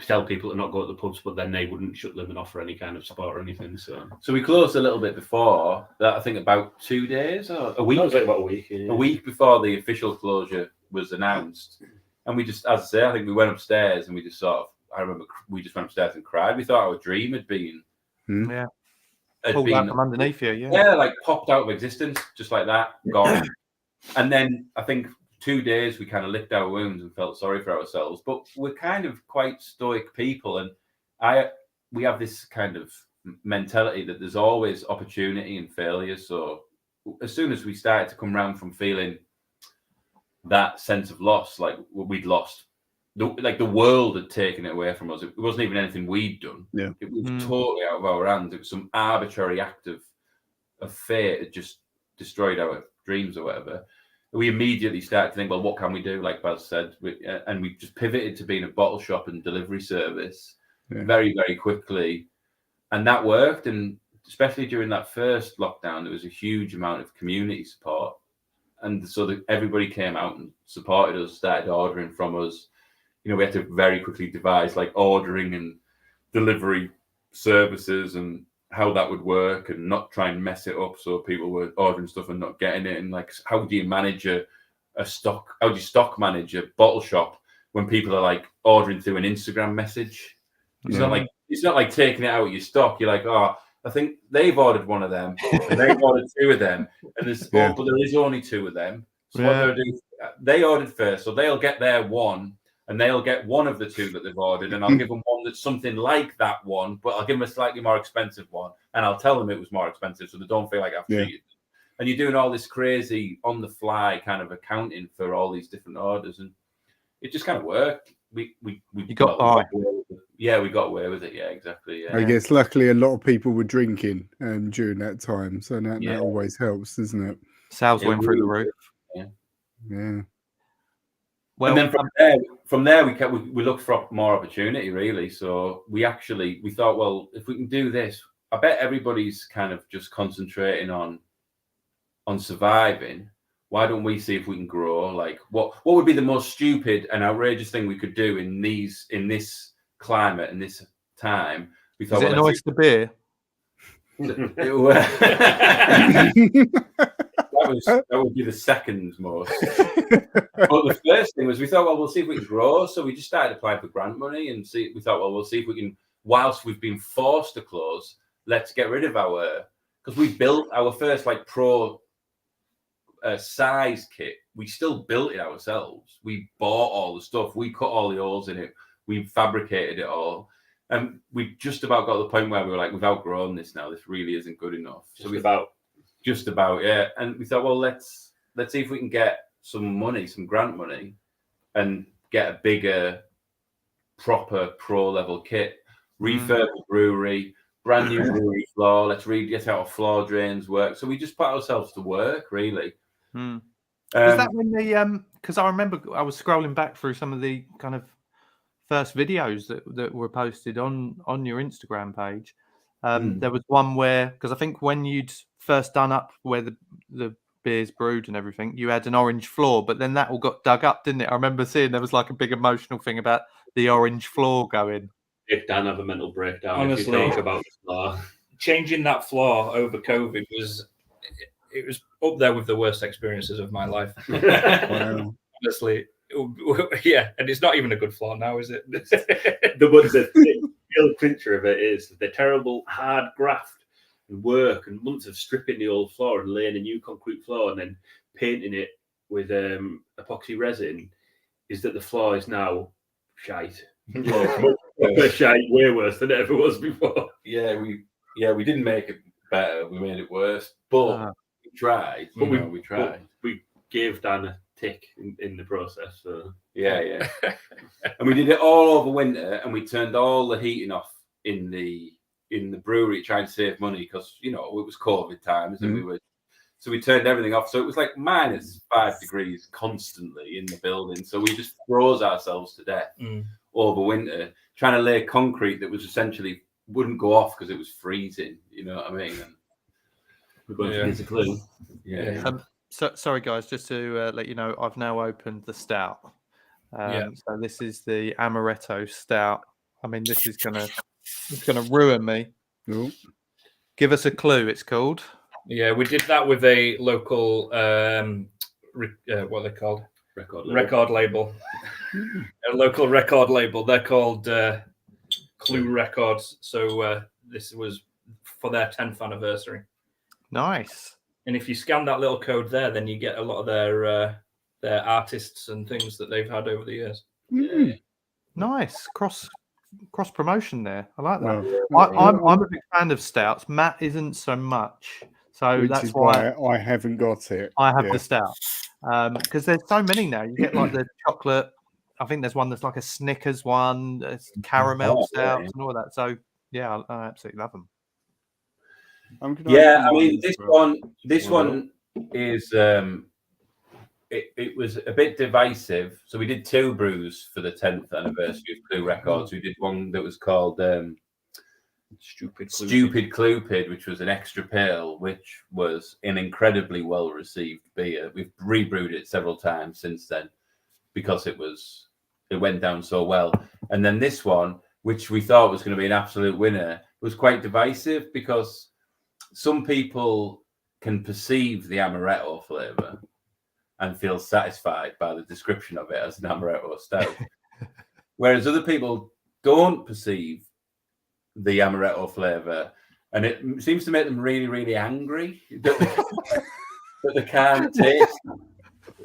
tell people to not go to the pubs, but then they wouldn't shut them and offer any kind of support or anything. So we closed a little bit before that. I think about 2 days or a week. It was like about a week. Yeah. A week before the official closure was announced, and we just, as I say, I think we went upstairs and we just I remember we just went upstairs and cried. We thought our dream had been pulled out from underneath you. Popped out of existence just like that, gone. And then I think 2 days we kind of licked our wounds and felt sorry for ourselves. But we're kind of quite stoic people, and we have this kind of mentality that there's always opportunity and failure. So as soon as we started to come round from feeling that sense of loss, like we'd lost, the world had taken it away from us. It wasn't even anything we'd done. Yeah. It was totally out of our hands. It was some arbitrary act of fate that just destroyed our dreams or whatever. We immediately started to think, well, what can we do? Like Baz said, and we just pivoted to being a bottle shop and delivery service very, very quickly. And that worked. And especially during that first lockdown, there was a huge amount of community support. And so everybody came out and supported us, started ordering from us. We had to very quickly devise ordering and delivery services and how that would work and not try and mess it up so people were ordering stuff and not getting it. And how do you manage a stock? How do you stock manage a bottle shop when people are ordering through an Instagram message? It's not like taking it out of your stock. You're like, oh, I think they've ordered one of them and they've ordered 2 of them. And but there is only 2 of them. So what they'll do, they ordered first, so they'll get their one. And they'll get one of the 2 that they've ordered, and I'll give them one that's something like that one, but I'll give them a slightly more expensive one, and I'll tell them it was more expensive so they don't feel like I've cheated them. And you're doing all this crazy on-the-fly kind of accounting for all these different orders, and it just kind of worked. We got by. We got away with it. Yeah, exactly. Yeah. I guess luckily a lot of people were drinking during that time, so that always helps, doesn't it? Sales went through the roof. Yeah. Well, and then from there we looked for more opportunity, really. So we thought, well, if we can do this, I bet everybody's kind of just concentrating on surviving. Why don't we see if we can grow? What would be the most stupid and outrageous thing we could do in this climate and this time? We thought, is it an oyster beer? That's that would be the second most. But the first thing was we thought, well, we'll see if we can grow. So we just started applying for grant money and we thought, well, we'll see if we can, whilst we've been forced to close, let's get rid of because we built our first like pro size kit. We still built it ourselves. We bought all the stuff. We cut all the holes in it. We fabricated it all. And we just about got to the point where we were like, we've outgrown this now. This really isn't good enough. So just about, yeah. And we thought, well, let's see if we can get some money, some grant money, and get a bigger, proper pro level kit. Refurb the brewery, brand new brewery floor. Let's get out of floor drains work. So we just put ourselves to work, really. Was that when because I remember I was scrolling back through some of the kind of first videos that were posted on your Instagram page. There was one where, because I think when you'd first done up where the beer's brewed and everything, you had an orange floor, but then that all got dug up, didn't it? I remember seeing there was like a big emotional thing about the orange floor going. If Dan have a mental breakdown, honestly, if you talk about the floor. Changing that floor over COVID was up there with the worst experiences of my life. Wow. Honestly, yeah, and it's not even a good floor now, is it? The real clincher of it is the terrible hard graft and work and months of stripping the old floor and laying a new concrete floor and then painting it with epoxy resin. Is that the floor is now shite? Shite, way worse than it ever was before. Yeah, we didn't make it better. We made it worse, but we tried. But we tried. We gave Dan a tick in the process. So. Yeah. And we did it all over winter, and we turned all the heating off in the brewery, trying to save money because it was COVID times, and we turned everything off. So it was like -5 degrees constantly in the building. So we just froze ourselves to death over winter, trying to lay concrete that was essentially wouldn't go off because it was freezing. You know what I mean? And we're going to get a clue. Yeah. So sorry guys, just to let you know, I've now opened the stout. So this is the Amaretto stout. I mean, this is gonna ruin me. Ooh. Give us a clue. It's called. Yeah, we did that with a local what are they called? Record label. A local record label. They're called Clue Records. So this was for their 10th anniversary. Nice. And if you scan that little code there, then you get a lot of their artists and things that they've had over the years. Nice cross promotion there. I like that. Well, I'm a big fan of stouts. Matt isn't so much. So that's why I haven't got it. I have the stout. Because there's so many now. You get like the chocolate. I think there's one that's like a Snickers one, it's caramel stouts and all that. So yeah, I absolutely love them. Yeah, I mean this one is it was a bit divisive. So we did 2 brews for the 10th anniversary of Clue Records. We did one that was called Stupid Cluepid, which was an extra pale, which was an incredibly well received beer. We've rebrewed it several times since then because it went down so well. And then this one, which we thought was going to be an absolute winner, was quite divisive because some people can perceive the amaretto flavor and feel satisfied by the description of it as an amaretto stout, whereas other people don't perceive the amaretto flavor, and it seems to make them really, really angry that they can't taste,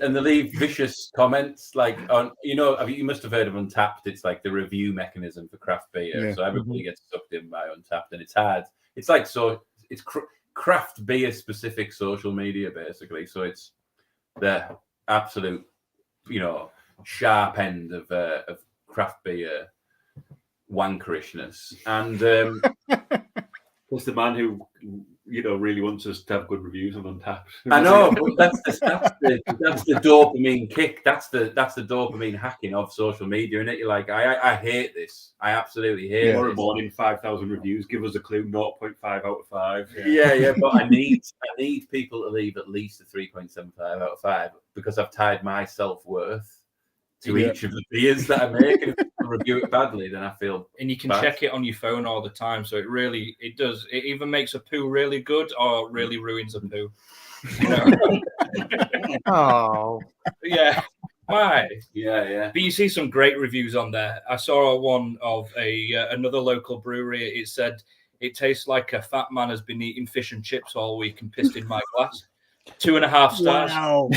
and they leave vicious comments like on, you must have heard of Untappd. It's like the review mechanism for craft beer, so everybody gets sucked in by Untappd, and it's hard. It's like it's craft beer specific social media basically. So it's the absolute, sharp end of craft beer wankerishness, and it's the man who really wants us to have good reviews on Untappd. I know, but that's the dopamine kick. That's the dopamine hacking of social media, isn't it? You're like, I hate this. I absolutely hate it. Tomorrow morning, 5,000 reviews. Give us a clue. 0.5 out of 5. Yeah. But I need people to leave at least a 3.75 out of 5 because I've tied my self-worth to each of the beers that I make. And if I review it badly, then I feel and you can check it on your phone all the time. So it does. It either makes a poo really good or really ruins a poo. You know? Oh, Yeah. Why? Yeah. But you see some great reviews on there. I saw one of another local brewery. It said it tastes like a fat man has been eating fish and chips all week and pissed in my glass. 2.5 stars. Wow.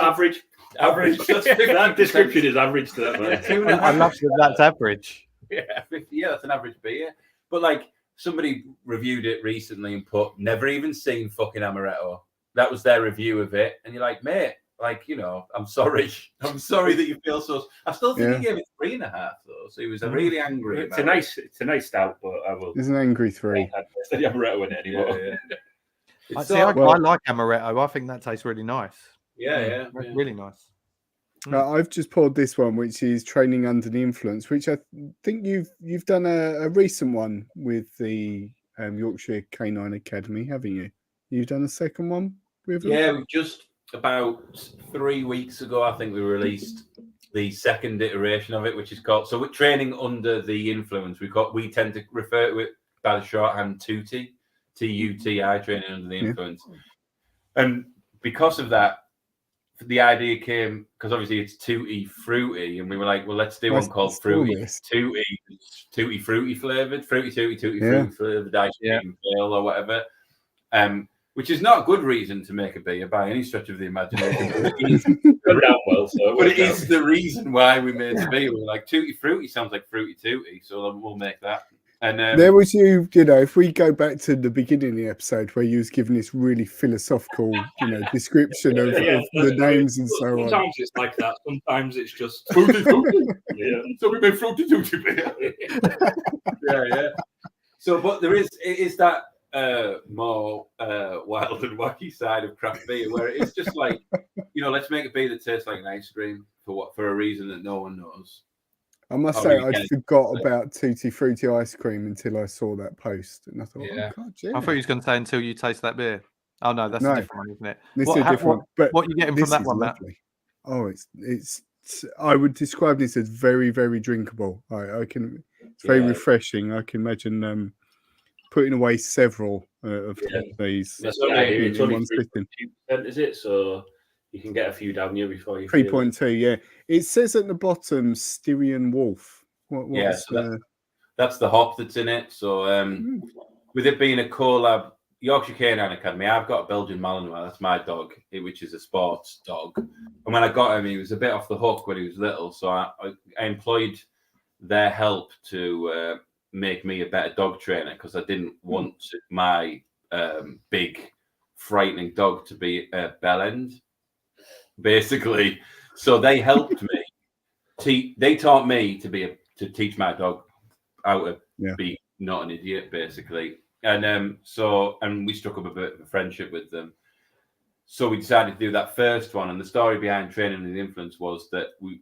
Average. That description is average to that, man. I love that that's average. Yeah, that's an average beer. But like somebody reviewed it recently and put, never even seen fucking Amaretto. That was their review of it. And you're like, mate, like, you know, I'm sorry. I'm sorry that you feel so. I still think he gave it 3.5 though. So he was really angry. It's a nice stout, but I will. It's an angry 3. I don't Amaretto in it anymore. I like Amaretto. I think that tastes really nice. Yeah. Really nice. I've just poured this one, which is Training Under the Influence, which I think you've done a recent one with the Yorkshire Canine Academy, haven't you? You've done a second one with them? Yeah, we just about 3 weeks ago, I think we released the second iteration of it, which is called with Training Under the Influence. We tend to refer to it by the shorthand TUTI, TUTI, Training Under the Influence. And because of that, the idea came because obviously it's tutti fruity, and we were like, well, let's do one called fruity tutti fruity flavored, fruity fruity flavored ice cream ale or whatever. Which is not a good reason to make a beer by any stretch of the imagination. But it is the reason why we made the beer. We're like, tutti fruity sounds like fruity tutti, so we'll make that. And there was you know, if we go back to the beginning of the episode where you was giving this really philosophical, you know, description of the names and so on. Sometimes it's like that. Sometimes it's just fruity. So we made fruity tutti beer. Yeah. So, but it is that more wild and wacky side of craft beer where it's just like, you know, let's make a beer that tastes like an ice cream for a reason that no one knows. I must say, I forgot about Tutti Frutti ice cream until I saw that post, and I thought, oh God, I thought you was going to say until you taste that beer. Oh no, that's a different one, isn't it? This is different. But what are you getting from that one, Matt? Oh, it's. I would describe this as very, very drinkable. It's very refreshing. I can imagine putting away several of these. That's it's only 3.2%, is it? So you can get a few down here before you. 3.2, yeah. It says at the bottom, Styrian Wolf. That's the hop that's in it. So with it being a collab, Yorkshire Canine Academy, I've got a Belgian Malinois. That's my dog, which is a sports dog. And when I got him, he was a bit off the hook when he was little. So I employed their help to make me a better dog trainer because I didn't want my big, frightening dog to be a bell end, basically. So they helped me. They taught me to teach my dog how to be not an idiot, basically. And we struck up a bit of a friendship with them. So we decided to do that first one. And the story behind Training Under the Influence was that we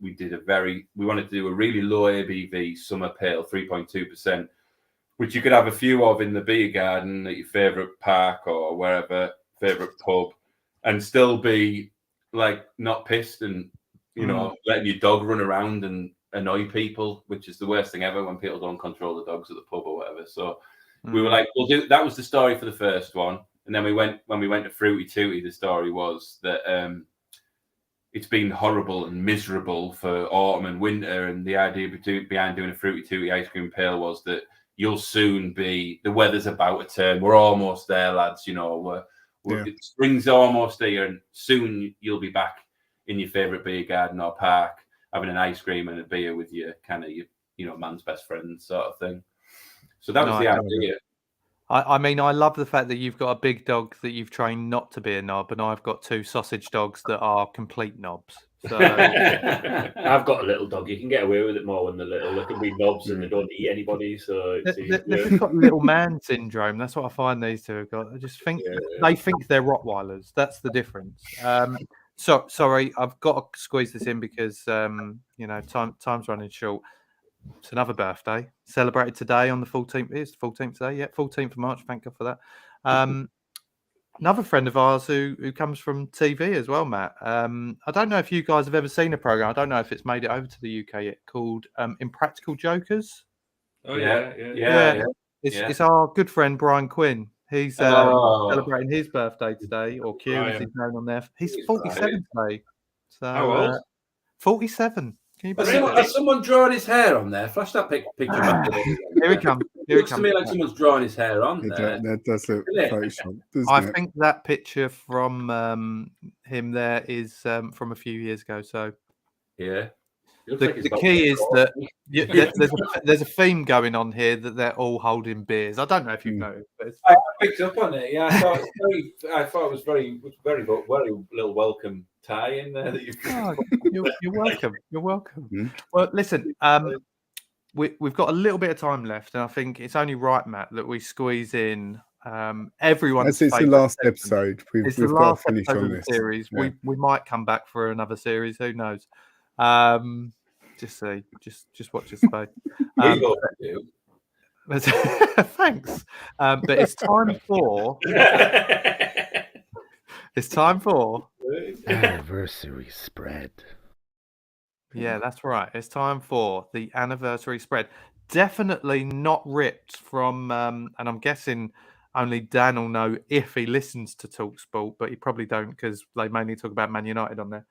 wanted to do a really low ABV summer pale, 3.2%, which you could have a few of in the beer garden at your favourite park or wherever, favourite pub, and still be like not pissed and, you know, letting your dog run around and annoy people, which is the worst thing ever when people don't control the dogs at the pub or whatever. So we were like, that was the story for the first one. And then when we went to Fruity Tooty, the story was that it's been horrible and miserable for autumn and winter. And the idea behind doing a Fruity Tooty ice cream pale was that you'll soon be, the weather's about to turn. We're almost there, lads. You know, spring's almost here, and soon you'll be back in your favourite beer garden or park, having an ice cream and a beer with your kind of, man's best friend sort of thing. So that was the idea. I mean, I love the fact that you've got a big dog that you've trained not to be a knob, and I've got 2 sausage dogs that are complete knobs. So I've got a little dog. You can get away with it more when they're little. They can be knobs and they don't eat anybody. So they've got little man syndrome. That's what I find these 2 have got. I just think they think they're Rottweilers. That's the difference. So sorry, I've got to squeeze this in because time's running short. It's another birthday celebrated today on the 14th. It's the 14th today, 14th of March. Thank God for that. Another friend of ours who comes from TV as well, Matt. I don't know if you guys have ever seen a program. I don't know if it's made it over to the UK yet. Called Impractical Jokers. Oh yeah. It's our good friend Brian Quinn. He's Oh. celebrating his birthday today, or Q as he's known on there. He's 47 today. So, How old? 47. Can you believe it? Has someone drawn his hair on there? Flash that picture back. Here he comes. It looks to me like someone's drawing his hair on there. That does look Photoshop, doesn't I it? think that picture from him there is from a few years ago. So Yeah. the key is that there's a theme going on here that they're all holding beers. I don't know if you've noticed, but I picked up on it. Yeah, I thought it was very little welcome tie in there that you're welcome. You're welcome. Mm. Well, listen, we've got a little bit of time left, and I think it's only right, Matt, that we squeeze in everyone's. As it's the last episode, we've it's the got last to finish episode on of the this. series. Yeah. We might come back for another series. Who knows? Just see. Just watch us space. Thanks. But it's time for. It's time for anniversary spread. Yeah, that's right. It's time for the anniversary spread. Definitely not ripped from, and I'm guessing only Dan will know if he listens to TalkSport, but he probably don't because they mainly talk about Man United on there.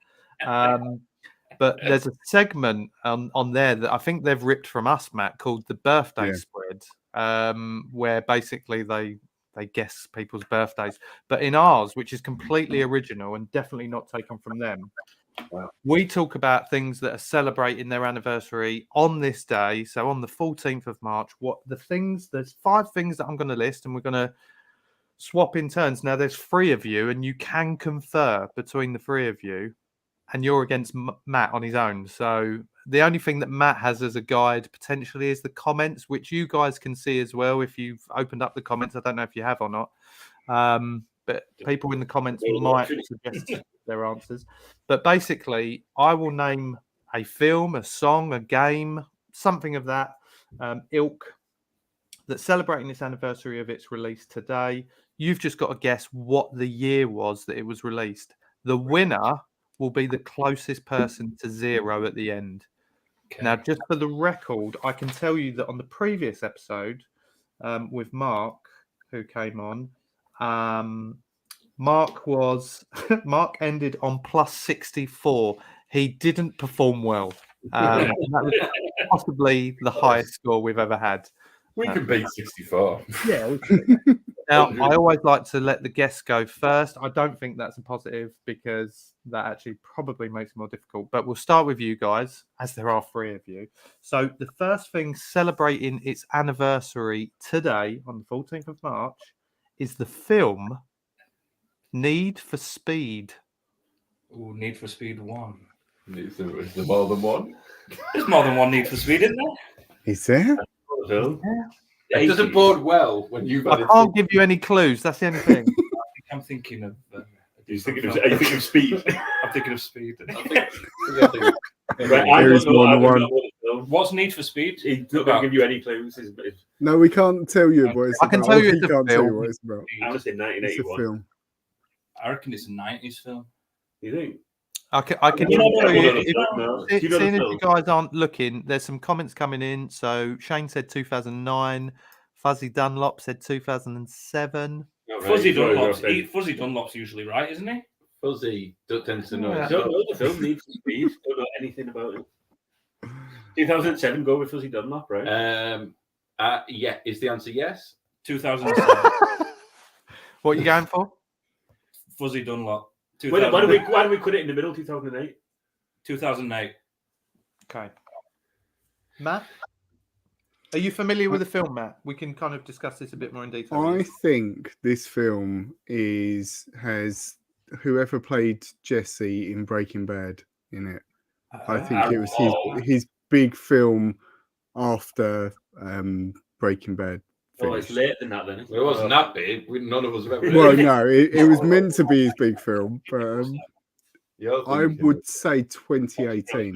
But there's a segment on there that I think they've ripped from us, Matt, called the birthday spread, where basically they guess people's birthdays. But in ours, which is completely original and definitely not taken from them, we talk about things that are celebrating their anniversary on this day. So on the 14th of March, there's 5 things that I'm going to list, and we're going to swap in turns. Now, there's 3 of you, and you can confer between the 3 of you. And you're against Matt on his own. So the only thing that Matt has as a guide potentially is the comments, which you guys can see as well if you've opened up the comments. I don't know if you have or not. But people in the comments might suggest their answers. But basically, I will name a film, a song, a game, something of that ilk that's celebrating its anniversary of its release today. You've just got to guess what the year was that it was released. The winner will be the closest person to 0 at the end. Okay. Now, just for the record, I can tell you that on the previous episode with Mark, who came on, Mark ended on plus 64. He didn't perform well. That was possibly the highest score we've ever had. We can beat 64. Yeah, we can. Now, I always like to let the guests go first. I don't think that's a positive because that actually probably makes it more difficult. But we'll start with you guys, as there are 3 of you. So the first thing celebrating its anniversary today, on the 14th of March, is the film Need for Speed. Oh, Need for Speed 1. Is there more than one? There's more than one Need for Speed, isn't there? Is there? It doesn't bode well when you've. I can't give you any clues. That's the only thing. I'm thinking of. Are you thinking of Speed? I'm thinking of Speed. There is more than one. What's Need for Speed? He's not going to give you any clues. No, we can't tell you what it's about. I can tell you it's a can't tell you film. what it's about. I was in It's a 1981. film. I reckon it's a 90s film. You think? I can You tell know you, the film, no? if, You know the seeing as film? you guys aren't looking, there's some comments coming in. So Shane said 2009. Fuzzy Dunlop said 2007. Fuzzy Dunlop's usually right, isn't he? Fuzzy tends to know. Yeah. I don't know the film Need for Speed. Don't know anything about it. 2007, go with Fuzzy Dunlop, right? Yeah. Is the answer yes? 2007. What are you going for? Fuzzy Dunlop. Why do we put it in the middle? 2008. 2008. Okay. Matt? Are you familiar with the film, Matt? We can kind of discuss this a bit more in detail. I think this film has whoever played Jesse in Breaking Bad in it. I think it was his big film after Breaking Bad. Oh, it's later than that then. It wasn't that big. None of us have ever. Well, no, it was meant to be his big film, but I would say 2018.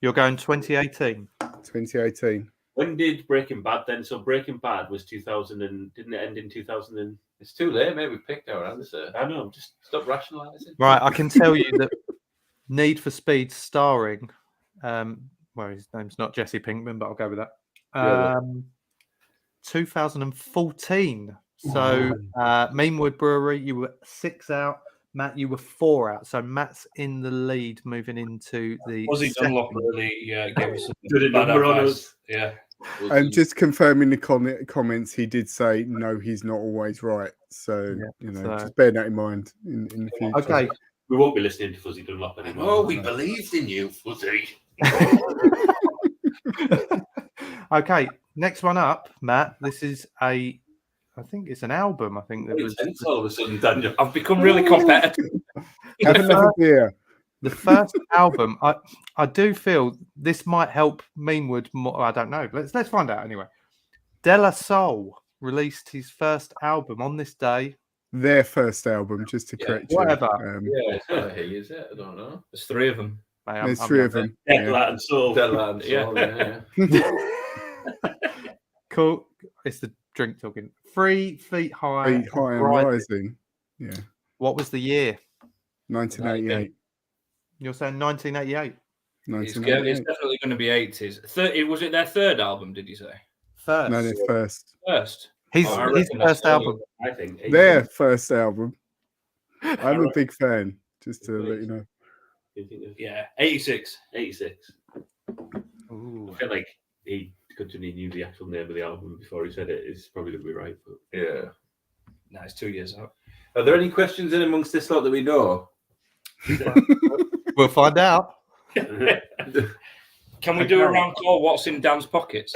You're going 2018. 2018. When did Breaking Bad then? So Breaking Bad was 2000 and didn't it end in 2000? It's too late. Maybe we picked our answer. I know. Just Stop rationalising. Right, I can tell you that Need for Speed starring, well, his name's not Jesse Pinkman, but I'll go with that. 2014. So Meanwood Brewery, you were 6 out. Matt, you were 4 out. So Matt's in the lead moving into the Fuzzy second. Dunlop really gave us some Good bad number on advice. us. Yeah. Just confirming the comments, he did say no, he's not always right. So just bear that in mind in the future. Okay. We won't be listening to Fuzzy Dunlop anymore. Oh, we believed in you, Fuzzy. Okay, next one up, Matt. This is I think it's an album. I think that was All of a sudden, Daniel. I've become really competitive. Have another beer. the first album. I do feel this might help Meanwood more. I don't know. Let's find out anyway. De La Soul released his first album on this day. Their first album, just to correct you. Whatever. Yeah, it's not he, is it? I don't know. There's 3 of them. Mate, There's 3 of them. Deadlat and Soul. Deadlat and Soul, yeah. Cool. It's the drink talking. 3 feet high. Feet High and Rising. Yeah. What was the year? 1988. You're saying 1988? It's definitely going to be 80s. Was it their 3rd album, did you say? First. No, their first. First. His first album. I think. Their first album. I'm a big fan, just to let you know. Yeah, 86. 86. Ooh. I feel like he knew the actual name of the album before he said it. It's probably going to be right. But Yeah. No, it's 2 years out. Are there any questions in amongst this lot that we know? We'll find out. Can we do a round call? What's in Dan's pockets?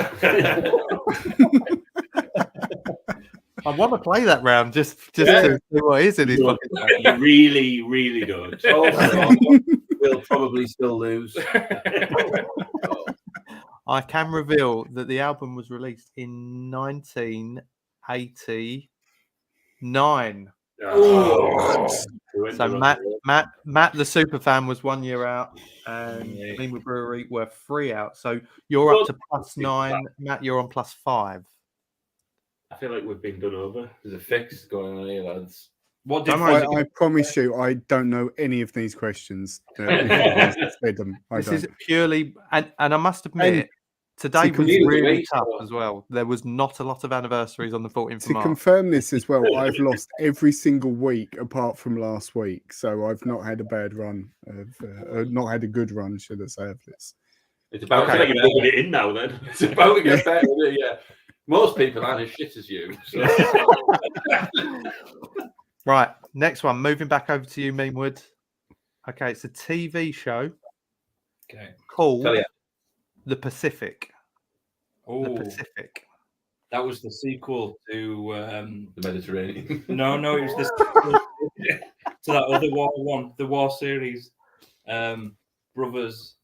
I want to play that round just to see what is in his pocket. You really, really don't. We'll probably still lose. I can reveal that the album was released in 1989. So Matt, the super fan, was 1 year out, and Meanwood Brewery were 3 out. So you're up to +9. Matt, you're on +5. I feel like we've been done over. There's a fix going on here, lads. What did I promise you, I don't know any of these questions. This is purely, and I must admit, today was really tough as well. There was not a lot of anniversaries on the 14th of March. To confirm this as well, I've lost every single week apart from last week. So I've not had a bad run. Not had a good run, should I say, of this. It's about to get it in now then. It's about to get better, yeah. Most people aren't as shit as you. So. Right, next one. Moving back over to you, Meanwood. Okay, it's a TV show called The Pacific. Oh, The Pacific. That was the sequel to the Mediterranean. No, it was the sequel to that other war one, the war series. Brothers.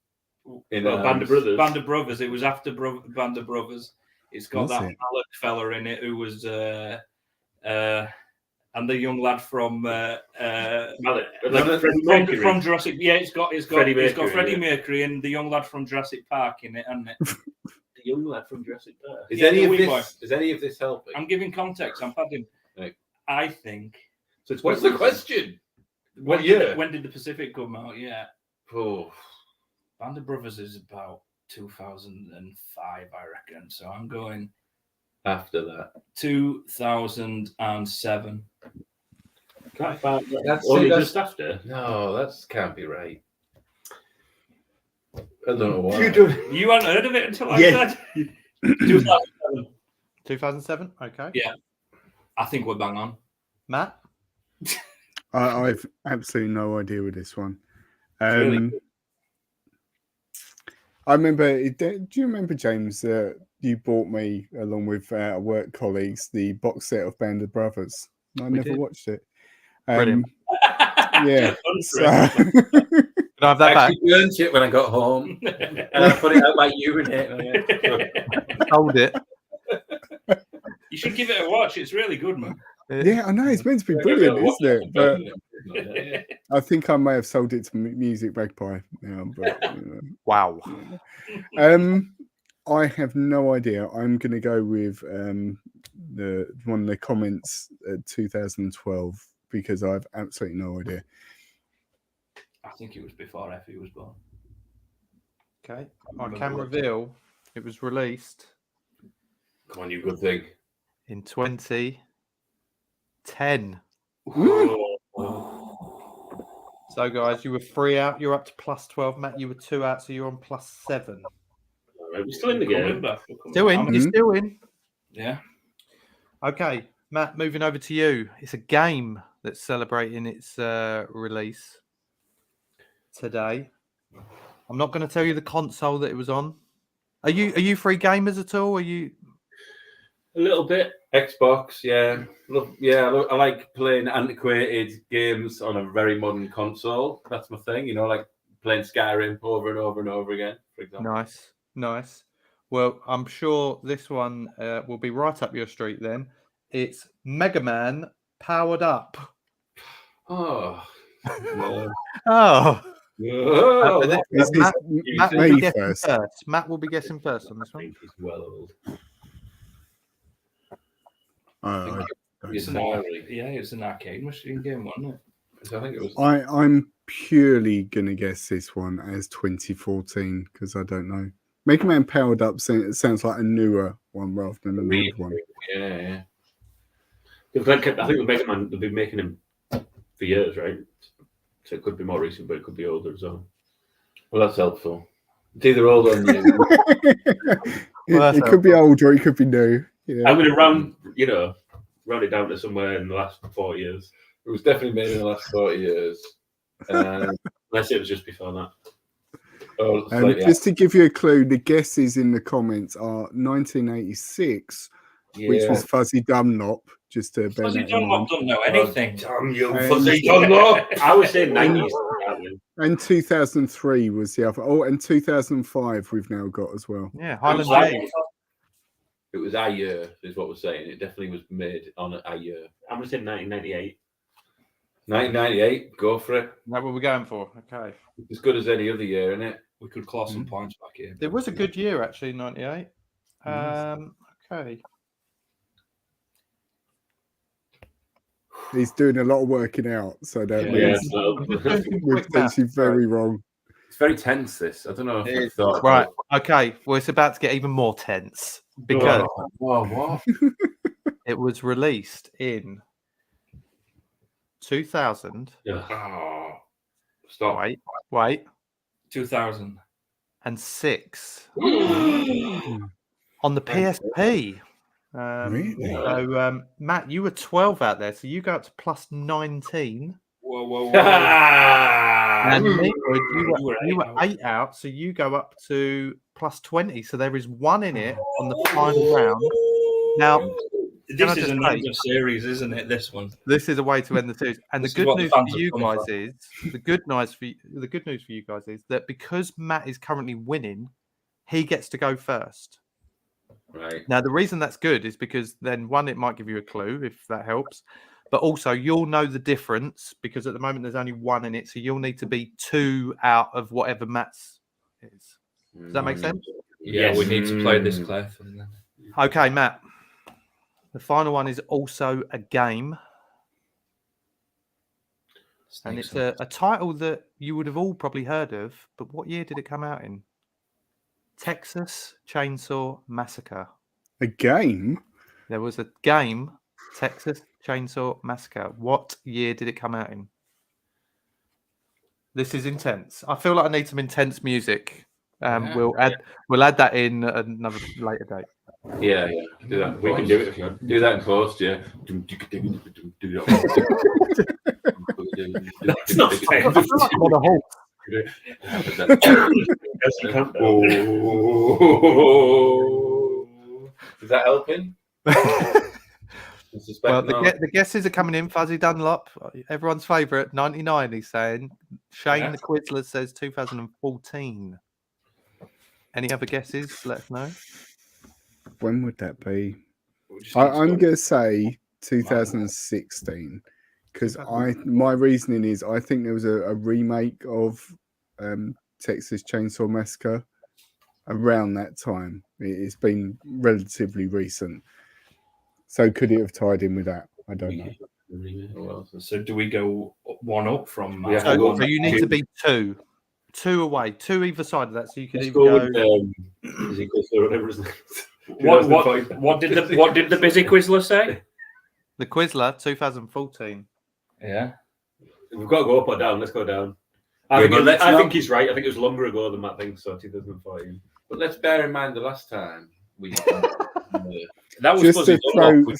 Band of Brothers. Band of Brothers. It was after Band of Brothers. It's got that Alec fella in it who was and the young lad from from Jurassic. Yeah, it's got Freddie Mercury and the young lad from Jurassic Park in it, hasn't it? The young lad from Jurassic Park. Is any of this helping? I'm giving context. I'm padding. Right. I think. So what's the question? What year? When did the Pacific come out? Yeah. Oh. Band of Brothers is about 2005, I reckon. So I'm going after that. 2007. Can't find that's only just after. No, that can't be right. I don't know why. You hadn't heard of it until I said 2007. 2007. Okay. Yeah, I think we're bang on. Matt, I've absolutely no idea with this one. Really? I remember. Do you remember, James? You bought me along with our work colleagues the box set of Band of Brothers. I never watched it. Brilliant. Yeah. So... Can I have that back? I burnt it when I got home, and I put it out like urinator. Hold it. You should give it a watch. It's really good, man. Yeah, I know it's meant to be brilliant, isn't it? But I think I may have sold it to Music Magpie now. But wow. I have no idea. I'm going to go with the one of the comments 2012 because I have absolutely no idea. I think it was before Effie was born. Okay, I can reveal it was released. Come on, you good thing. in 2010. So, guys, you were 3 out. You're up to +12. Matt, you were 2 out, so you're on +7. We're still in the game. Still in. You're still in. Yeah. Okay, Matt, moving over to you. It's a game that's celebrating its release today. I'm not going to tell you the console that it was on. Are you free gamers at all? Are you a little bit? Xbox, yeah. I like playing antiquated games on a very modern console. That's my thing, like playing Skyrim over and over and over again, for example. Nice. Well, I'm sure this one will be right up your street then. It's Mega Man Powered Up. Oh. No. Oh. No. Matt will be guessing first. Matt will be guessing first on this one. I think he's well old. It's an arcade machine game, wasn't it? So I think it was. I'm purely gonna guess this one as 2014 because I don't know. Mega Man Powered Up sounds like a newer one rather than an old one. Yeah. I think with Mega Man, they've been making him for years, right? So it could be more recent, but it could be older as well. Well, that's helpful. It's either old or new. It could be old or it could be new. I'm going to round it down to somewhere in the last 40 years. It was definitely made in the last 40 years. Unless it was just before that. Just to give you a clue, the guesses in the comments are 1986, which was Fuzzy Dunlop. Just to bear Fuzzy that in Dunlop mind. doesn't know anything. Damn you, Fuzzy Dunlop! I was saying 90s. And 2003 was the other. Oh, and 2005 we've now got as well. Yeah, Highland Games. It was a year, is what we're saying. It definitely was made on a year. I'm going to say 1998. 1998, go for it. Is that what we're going for? Okay. As good as any other year, isn't it? We could claw some points back here. It was a good year, actually, 98. Okay. He's doing a lot of working out, so that means we're potentially very wrong. It's very tense, this. I don't know if I thought. Right. Okay. Well, it's about to get even more tense because what? it was released in 2000. Oh, stop. Wait. 2006. On the PSP. Really? So, Matt, you were 12 out there, so you go up to +19. Whoa. And Meanwood, you were 8 out, so you go up to +20. So there is 1 in it on the final round. Now, this is an end of series, isn't it? This one. This is a way to end the series. And the good news for you guys is the good news for you guys is that because Matt is currently winning, he gets to go first. Right. Now, the reason that's good is because then, one, it might give you a clue if that helps, but also you'll know the difference because at the moment there's only 1 in it, so you'll need to be 2 out of whatever Matt's is. Does that make sense? Yeah, we need to play this, Claire. Okay, Matt. The final one is also a game, and it's a title that you would have all probably heard of, but what year did it come out in? Texas Chainsaw Massacre. A game? There was a game, Texas Chainsaw Massacre. What year did it come out in? This is intense. I feel like I need some intense music. We'll add that in another later date. Yeah. Do that. We can do it if you want. Do that in post, yeah. That's not fair. I feel like I'm on a halt. Is that helping? Well, the guesses are coming in. Fuzzy Dunlop, everyone's favourite, 99. He's saying. Shane the Quizler says 2014. Any other guesses? Let us know. When would that be? I'm going to say 2016 because my reasoning is I think there was a remake of Texas Chainsaw Massacre around that time. It's been relatively recent. So could it have tied in with that? I don't know. So do we go 1 up from? So you need to be 2 away, 2 either side of that. So you can either go. Ezekiel or whatever his name is. What did the busy Quizler say? The Quizler 2014. Yeah. We've got to go up or down. Let's go down. I think he's right. I think it was longer ago than Matt thinks, so 2014. But let's bear in mind the last time we that was just to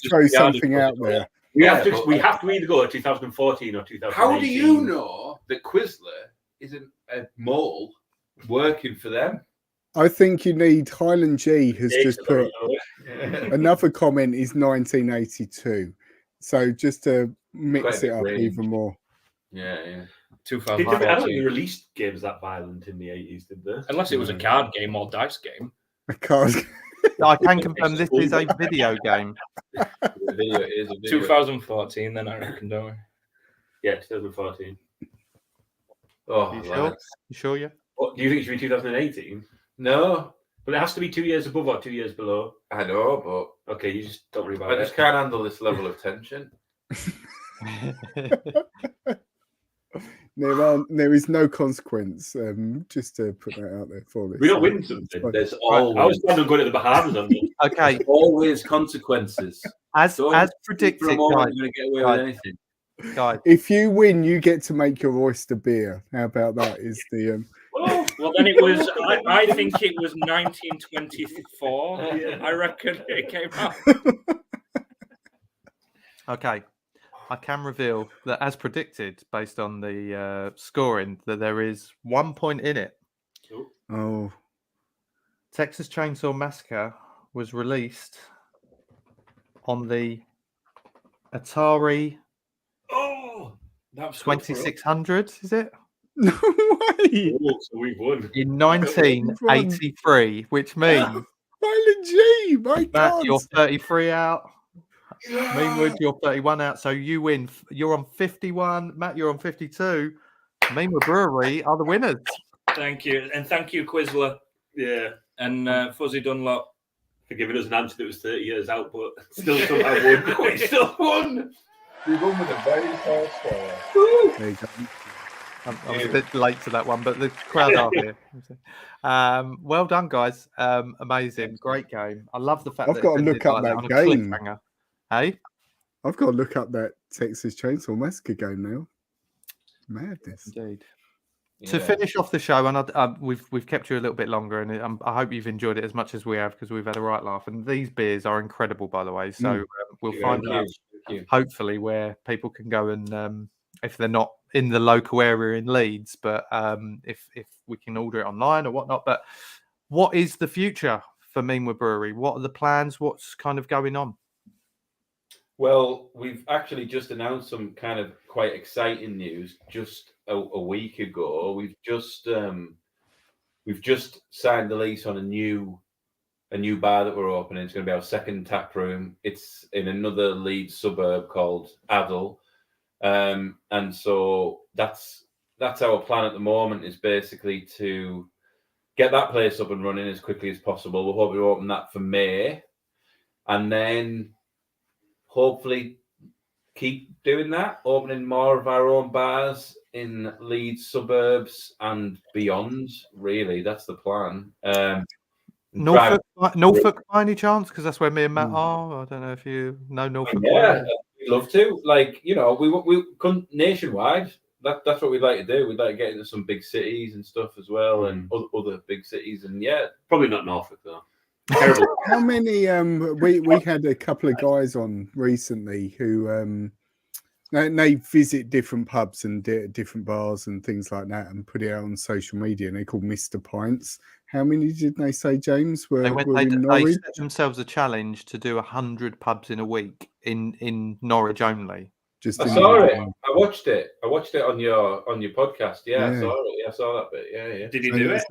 throw something out there. We have to either go 2014 or 2018. How do you know that Quizler isn't a mole working for them? I think you need Highland G has just put another comment is 1982. So just to mix it up even more. Yeah. 2014. I don't think they released games that violent in the 80s, did they? Unless it was a card game or dice game. A card. I can confirm this is a video game. The video is a video. 2014, then I reckon, don't we? Yeah, 2014. Oh, You sure? Yeah. What, do you think it should be 2018? No. But it has to be 2 years above or 2 years below. I know, but Okay, you just don't worry about it. I just can't handle this level of tension. There is no consequence. Just to put that out there for this. We don't win something. There's I was always, planning on going to the Bahamas on this. Okay. always consequences. As predicted, For a moment, guys, you're going to get away with anything. guys. If you win, you get to make your oyster beer. How about that? Is the Well, then it was. I think it was 1924. I reckon it came out. Okay. I can reveal that, as predicted, based on the scoring, that there is 1 point in it. oh Texas Chainsaw Massacre was released on the Atari That was 2600, is it? no way! Oh, so we've won. In 1983, which means, Highland G, my Matt, God! you're 33 out. Meanwood, you're 31 out, so you win. You're on 51. Matt, you're on 52. Meanwood Brewery are the winners. Thank you, and thank you, Quizler. Yeah. And Fuzzy Dunlop. For giving us an answer that was 30 years out, but still somehow won. We still won. We won with a very tall score. There you go. I was a bit late to that one, but the crowd are here. Well done, guys. Amazing. Great game. I love the fact I've that got to it look ended up like that on a game. cliffhanger. Hey? I've got to look up that Texas Chainsaw Massacre game now. Madness. Indeed. To finish off the show, and we've kept you a little bit longer, and I hope you've enjoyed it as much as we have, because we've had a right laugh. And these beers are incredible, by the way. So we'll find out, hopefully, where people can go and, if they're not in the local area in Leeds, but if we can order it online or whatnot. But what is the future for Meanwood Brewery? What are the plans? What's kind of going on? Well, we've actually just announced some kind of quite exciting news just a week ago. We've just signed the lease on a new bar that we're opening. It's going to be our second tap room. It's in another Leeds suburb called Adel, and so that's our plan at the moment, is basically to get that place up and running as quickly as possible. We'll hope to open that for May, and then hopefully keep doing that, opening more of our own bars in Leeds suburbs and beyond. Really, that's the plan. Norfolk by any chance? Because that's where me and Matt are. I don't know if you know Norfolk. Yeah, we'd love to. Like, we come nationwide. That's what we'd like to do. We'd like to get into some big cities and stuff as well, and other big cities. And probably not Norfolk though. Terrible. How many? We had a couple of guys on recently who they visit different pubs and different bars and things like that, and put it out on social media. And they're called Mr. Pints. How many did they say, James? They set themselves a challenge to do 100 pubs in a week in Norwich only. I saw it. I watched it on your podcast. Yeah, I saw it. Yeah, I saw that bit. Yeah. Did you do it?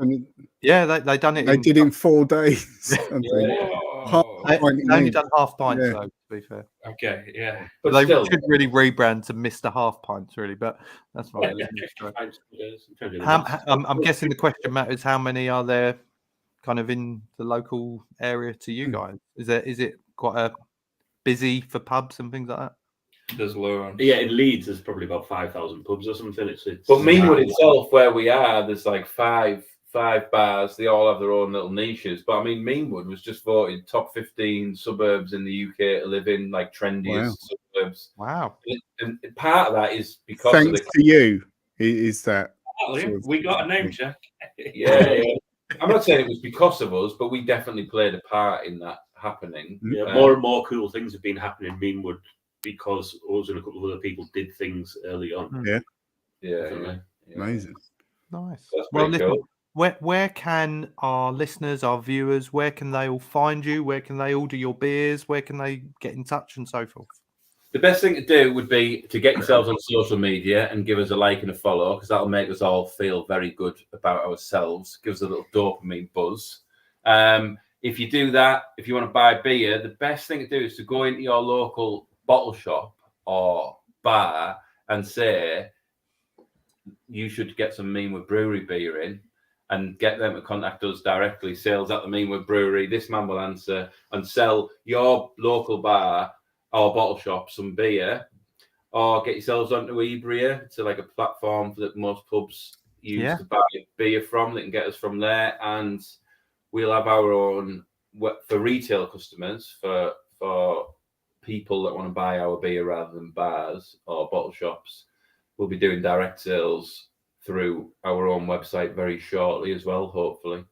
Yeah, they done it. They did it in 4 days. They only done half pints, though, to be fair. Okay, yeah. But they should really rebrand to Mr. Half Pints, really. But that's fine. I'm guessing the question, Matt, is how many are there kind of in the local area to you guys? Is it quite busy for pubs and things like that? There's loads. Yeah, in Leeds, there's probably about 5,000 pubs or something. It's but Meanwood itself, where we are, there's like five 5 bars. They all have their own little niches. But I mean, Meanwood was just voted top 15 suburbs in the UK to live in, like trendiest suburbs. Wow. And part of that is because thanks to you. Is that We got a name check. yeah. I'm not saying it was because of us, but we definitely played a part in that happening. Yeah, more and more cool things have been happening in Meanwood because us and a couple of other people did things early on. Yeah. Amazing. Nice. That's Well, pretty listen, cool. where can our listeners, our viewers, where can they all find you? Where can they order your beers? Where can they get in touch and so forth? The best thing to do would be to get yourselves on social media and give us a like and a follow, because that'll make us all feel very good about ourselves. Give us a little dopamine buzz. If you do that, if you want to buy beer, the best thing to do is to go into your local bottle shop or bar and say, you should get some Meanwood Brewery beer in, and get them to contact us directly, sales at the Meanwood Brewery. This man will answer and sell your local bar or bottle shop some beer, or get yourselves onto Ebria. It's like a platform that most pubs use to buy beer from. They can get us from there, and we'll have our own for retail customers, for people that want to buy our beer rather than bars or bottle shops. We'll be doing direct sales through our own website very shortly as well, hopefully.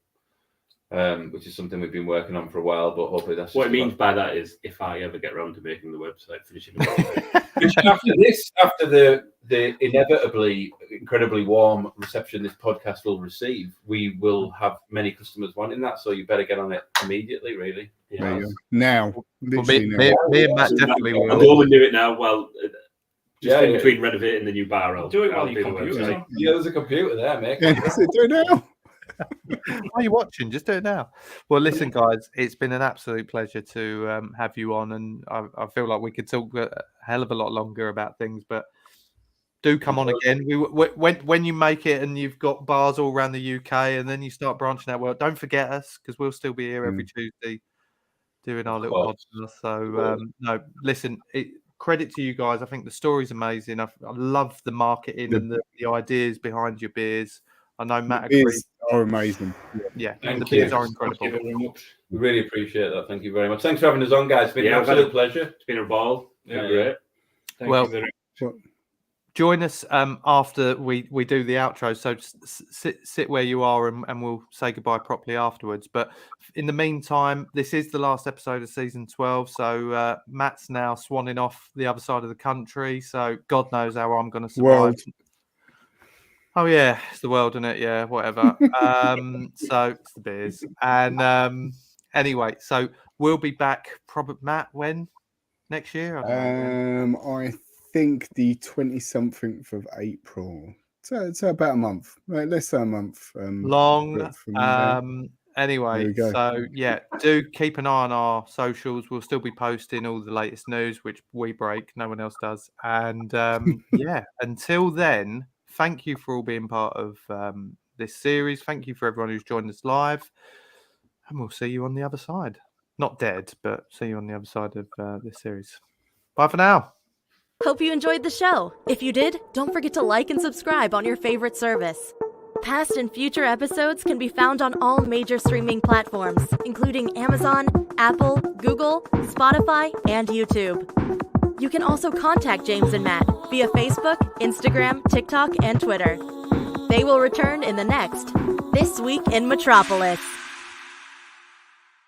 Which is something we've been working on for a while, but hopefully that's what it means by that is if I ever get around to making the website, finishing the website. after the inevitably incredibly warm reception this podcast will receive, we will have many customers wanting that, so you better get on it immediately, really. There you go. Now. Well, me and Matt definitely will. I'll go and do it now. Well, in between renovating the new bar, I'll do it while I'll you computer. Yeah, there's a computer there, mate. Do it now. Why are you watching? Just do it now. Well, listen, guys, it's been an absolute pleasure to have you on, and I feel like we could talk a hell of a lot longer about things, but do come on again. When you make it and you've got bars all around the UK, and then you start branching out, well, don't forget us, because we'll still be here every Tuesday doing our little podcast. So no, listen, credit to you guys. I think the story's amazing. I love the marketing and the ideas behind your beers. I know Matt agrees. Are amazing. Yeah, the beers are incredible. Thank you very much. We really appreciate that. Thank you very much. Thanks for having us on, guys. It's been an absolute pleasure. It's been a ball. Great. Thank you very much. Join us after we do the outro. So sit where you are, and we'll say goodbye properly afterwards. But in the meantime, this is the last episode of season 12. So Matt's now swanning off the other side of the country. So God knows how I'm going to survive. World. Oh yeah, it's the world, isn't it? Yeah, whatever. So it's the beers. And anyway, so we'll be back probably, Matt, when? Next year? I think the 20-something of April. So it's about a month. Right, less than a month. Long. Anyway, so yeah, do keep an eye on our socials. We'll still be posting all the latest news, which we break, no one else does. And yeah, until then, thank you for all being part of this series. Thank you for everyone who's joined us live. And we'll see you on the other side. Not dead, but see you on the other side of this series. Bye for now. Hope you enjoyed the show. If you did, don't forget to like and subscribe on your favorite service. Past and future episodes can be found on all major streaming platforms, including Amazon, Apple, Google, Spotify, and YouTube. You can also contact James and Matt via Facebook, Instagram, TikTok, and Twitter. They will return in the next This Week in Metropolis.